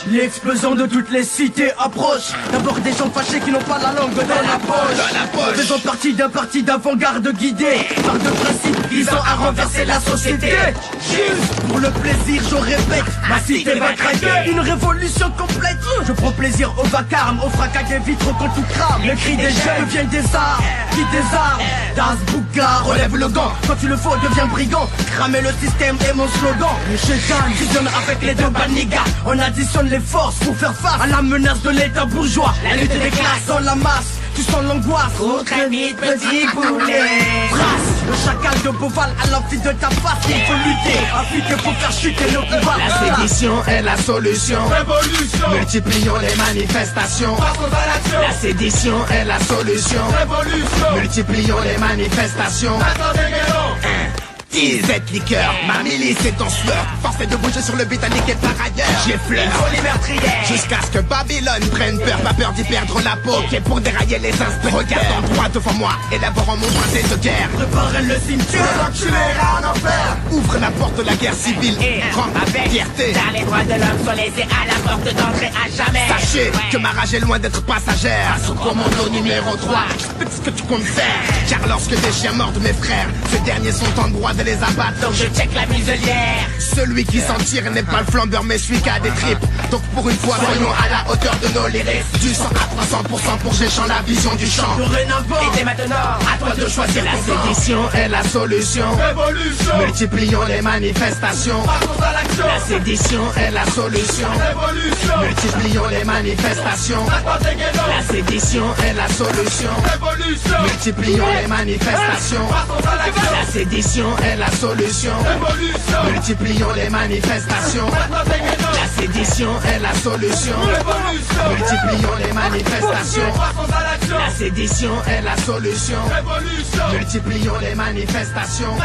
L'explosion de toutes les cités approche. D'abord des gens fâchés qui n'ont pas la langue dans la poche. Faisons partie d'un parti d'avant-garde guidé par de principes visant à renverser la société. Juste pour le plaisir, je répète, ma cité va craquer. Une révolution complète. Je prends plaisir au vacarme, au fracas des vitres quand tout crame. Le cri des jeunes devient des armes, qui des armes. Das Bouga, relève le gant. Quand tu le faut, deviens brigand. Cramer le système est mon slogan. Le chétan fusionne avec les deux banigas. On additionne les forces pour faire face à la menace de l'état bourgeois. La lutte des classes dans la masse. Tu sens l'angoisse. Trop très vite, petit boulet. Brasse le chacal de Beauval à l'envie de ta face. Il faut lutter, appliquer pour faire chuter le pouvoir. La sédition est la solution. Révolution. Multiplions les manifestations. Passons à l'action. La sédition est la solution. Révolution. Multiplions les manifestations. Attendez, cette liqueur, ma milice est en sueur. Forcé de bouger sur le Britannique et par ailleurs j'y effleure jusqu'à ce que Babylone prenne peur. Pas peur d'y perdre la peau, qui est pour dérailler les instants. Regardant droit devant moi, élaborant mon bracelet de guerre. Préparez le cimetière, l'enculera en enfer. Ouvre la porte de la guerre civile et rends avec fierté. Car les droits de l'homme sont laissés à la porte d'entrée à jamais. Sachez que ma rage est loin d'être passagère. Passe au commando numéro 3, explique ce que tu comptes faire. Car lorsque des chiens mordent mes frères, ces derniers sont en droit de les abattre, donc je check la muselière. Celui qui s'en tire n'est pas le flambeur mais celui qui a des tripes. Donc pour une fois soyons à la hauteur de nos lyrics. Du 100 à 300% pour Géchant la vision du champ. Et dès maintenant, à toi de choisir. La sédition est la solution. Révolution. Multiplions les manifestations. La sédition est la solution. Révolution. Multiplions les manifestations. La sédition est la solution. Révolution. Multiplions les manifestations. La sédition est la solution. Révolution. Multiplions les manifestations. La sédition est la solution. Révolution. Multiplions les manifestations. La sédition est la solution. Révolution. Multiplions les manifestations.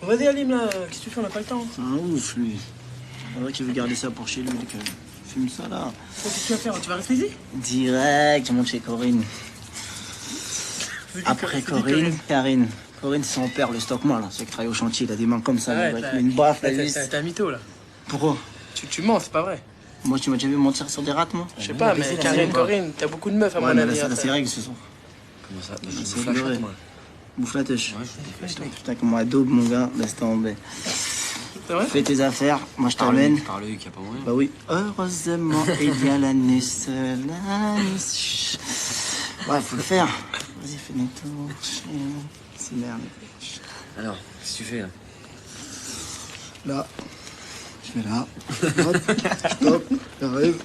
Vas-y Alim là, qu'est-ce que tu fais, on n'a pas le temps. C'est un ouf lui. C'est vrai qu'il veut garder ça pour chez lui, fume ça là. Qu'est-ce que tu vas faire? Tu vas rester ici? Direct, je monte chez Corinne. Après Corinne, Karine. Corinne c'est son père, le stockman là, celui qui travaille au chantier, il a des mains comme ça, ouais, il va une baffe la vis. T'es un mytho là. Pourquoi? Tu mens, c'est pas vrai. Moi tu m'as déjà vu mentir sur des rates moi? Je sais pas, mais Karine, Corinne, t'as beaucoup de meufs à mon avis. Ouais, c'est règle ce soir. Comment ça? C'est flash moi. Bouffe la tâche. Putain, comme moi, daube, mon gars, laisse tomber. C'est vrai? Fais tes affaires, moi je t'emmène. Par lui, qu'il n'y a pas moyen. Bah oui. Heureusement, il y a la nuit seule. Ouais, faut le faire. Vas-y, fais des tours. C'est merde. Alors, qu'est-ce que tu fais là? Là. Je vais là. Hop, stop, j'arrive.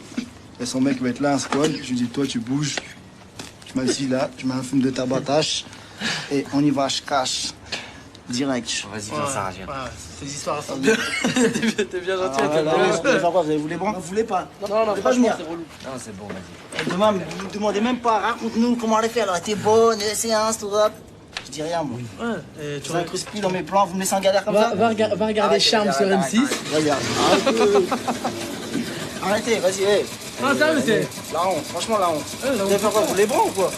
Et son mec va être là, un squad. Je lui dis, toi, tu bouges. Tu m'assis là, tu mets un film de tabatage. Et on y va, je cache. Direct. Vas-y, viens, ça rajoute. Ces histoires sont bien. T'es bien gentil avec elle. Vous avez voulu bon? Vous voulez pas? Non, franchement, c'est relou. Non, c'est bon, vas-y. Demain, vous ne demandez même pas, raconte-nous comment elle a fait. Alors, elle était bonne, les séances, tout ça. Je dis rien, moi. Ouais, tu n'incrustes plus dans mes plans, vous me laissez en galère comme ça. Va regarder Charme sur M6. Regarde. Arrêtez, vas-y, hé. Ah, sérieux, c'est. La honte, franchement, la honte. Vous allez faire quoi? Vous les bras ou quoi?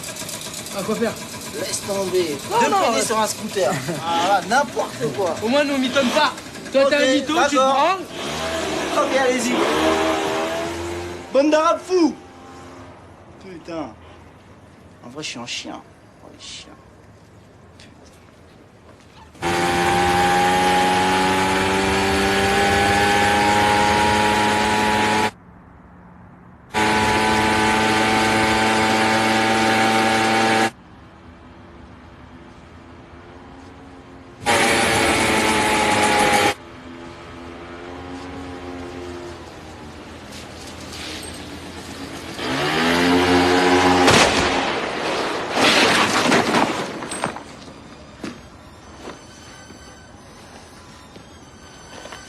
À quoi faire? Laisse tomber. Deux traîner sur un scooter. Ah là, n'importe quoi. Au moins, nous, on m'étonne pas. Toi, t'es un mytho, tu te branles. Ok, allez-y. Bonne d'arabe fou. Putain. En vrai, je suis un chien. Oh, les chiens.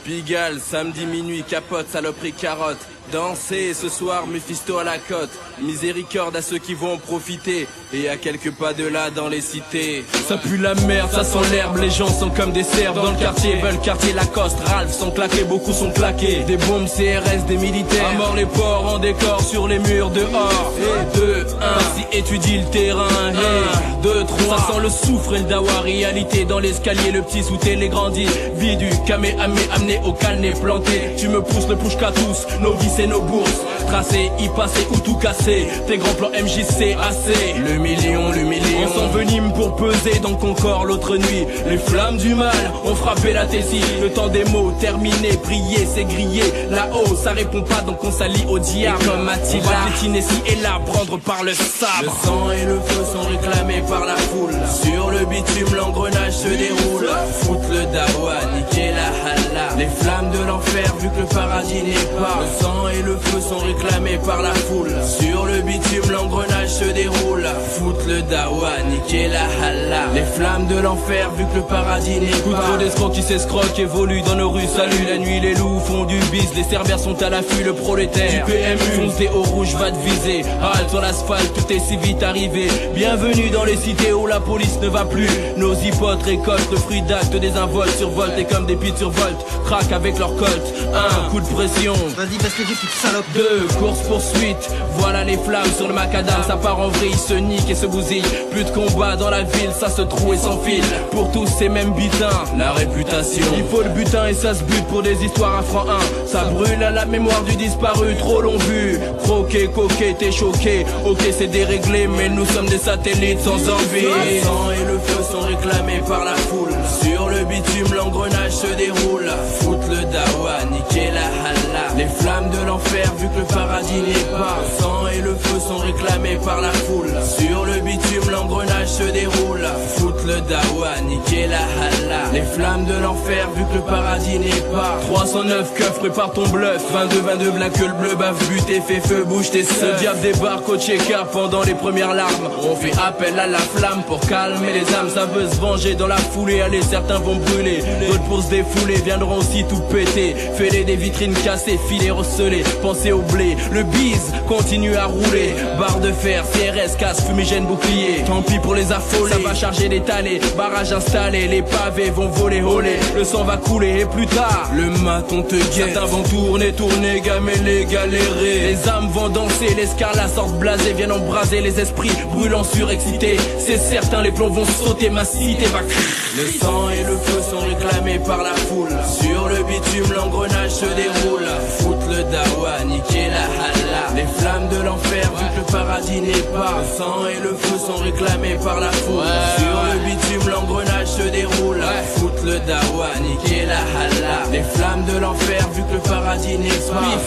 Pigalle, samedi minuit, capote, saloperie, carotte. Danser ce soir, Mephisto à la côte. Miséricorde à ceux qui vont en profiter. Et à quelques pas de là dans les cités. Ça pue la merde, ça sent l'herbe. Les gens sont comme des cerfs dans le quartier. Veulent quartier Lacoste, Ralph sont claqués, beaucoup sont claqués. Des bombes CRS, des militaires. À mort les porcs en décor sur les murs dehors. Et 2, 1, si étudie le terrain. Et 2, 3, ça sent le soufre et le dawa. Réalité dans l'escalier, le petit sous les grandit. Vie du Kamehameha amené au calné planté. Tu me pousses le push qu'à tous, nos vies c'est nos bourses. Tracé, y passer ou tout casser. Tes grands plans MJC assez. Le million. On s'envenime pour peser dans ton corps l'autre nuit. Les flammes du mal ont frappé la tessie. Le temps des mots terminé, prier c'est grillé. Là-haut ça répond pas donc on s'allie au diable. Et comme Attila, on va piétiner ci et là, prendre par le sabre. Le sang et le feu sont réclamés par la foule. Sur le bitume l'engrenage se déroule. Foutre le dawa, niquer la halla. Les flammes de l'enfer vu que le paradis n'est pas. Le sang et le feu sont réclamés par la foule. Sur le bitume l'engrenage se déroule. Foutre le dawa, niquer la halla. Les flammes de l'enfer vu que le paradis n'est pas. Trop d'escrocs qui s'escroquent évoluent dans nos rues. Salut la nuit, les loups font du bis. Les cerbères sont à l'affût, le prolétaire du PMU foncé au rouge va te viser. Halte sur l'asphalte, tout est si vite arrivé. Bienvenue dans les cités où la police ne va plus. Nos hypotes récoltent le fruit d'actes désinvoltes. Survoltent et comme des pites survoltent craquent avec leur colt. 1 coup de pression. Vas-y baisse les yeux petite salope. 2 course poursuite. Voilà les flammes sur le macadam. Ça part en vrille, se nique et se bousille. Plus de combat dans la ville, ça se trouve et s'enfile. Pour tous ces mêmes butins, la réputation. Il faut le butin et ça se bute pour des histoires à franc 1. Ça brûle à la mémoire du disparu, trop long vu. Croqué, coqué, t'es choqué. Ok c'est déréglé mais nous sommes des satellites sans envie. Le sang et le feu sont réclamés par la foule. Sur le bitume l'engrenage se déroule. Foutre le dawa, niquer la halla. Les flammes de l'enfer vu que le paradis n'est pas. Le sang et le feu sont réclamés par la foule. Sur le bitume l'engrenage se déroule. Foutre le dawa, niquer la halla. Les flammes de l'enfer vu que le paradis n'est pas. 309 keufs, prépare ton bluff. 22 black que le bleu bave, but et fait feu, bouge tes seufs. Le diable débarque au check-up pendant les premières larmes. On fait appel à la flamme pour calmer les âmes. Ça veut se venger dans la foulée. Allez, certains vont brûler, d'autres pour se défouler viendront aussi tout péter. Fêler des vitrines cassées, filets recelés. Pensez au blé, le bise continue à rouler. Barre de fer, CRS, casse, fumigène, bouclier. Tant pis pour les affolés, ça va charger d'étaler. Barrage installé, les pavés vont voler, olé. Le sang va couler et plus tard, le maton te guette. Certains vont tourner, gameler, galérer. Les âmes vont danser, l'escarlat sortent blasés. Viennent embraser les esprits, brûlants, surexcités. C'est certain, les plombs vont sauter, ma cité va crier. Le sang et le feu sont réclamés par la foule. Sur le bitume l'engrenage se déroule. Foutre le dawa, niquer la halla. Les flammes de l'enfer vu que le paradis n'est pas. Le sang et le feu sont réclamés par la foule. Sur le bitume l'engrenage se déroule. Foutre le dawa, niquer la halla. Les flammes de l'enfer vu que le paradis n'est pas.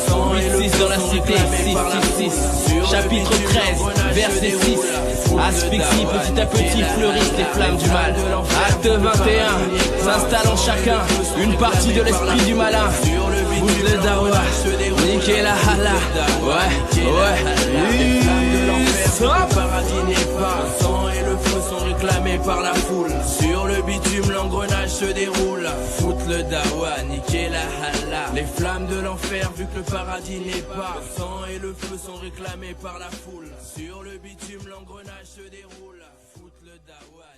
8 dans la cité, 6 chapitre 13, verset 6. Asphyxie petit à petit fleurissent les flammes du mal. Acte 21, s'installe en chacun une partie de l'esprit du malin. Foutre le dawa, niquer la halla. Le paradis n'est pas. Le sang et le feu sont réclamés par la foule. Sur le bitume l'engrenage se déroule. Foutre le dawa, niquer la halla. Les flammes de l'enfer vu que le paradis n'est pas. Le sang et le feu sont réclamés par la foule. Sur le bitume l'engrenage se déroule. Foutre le dawa.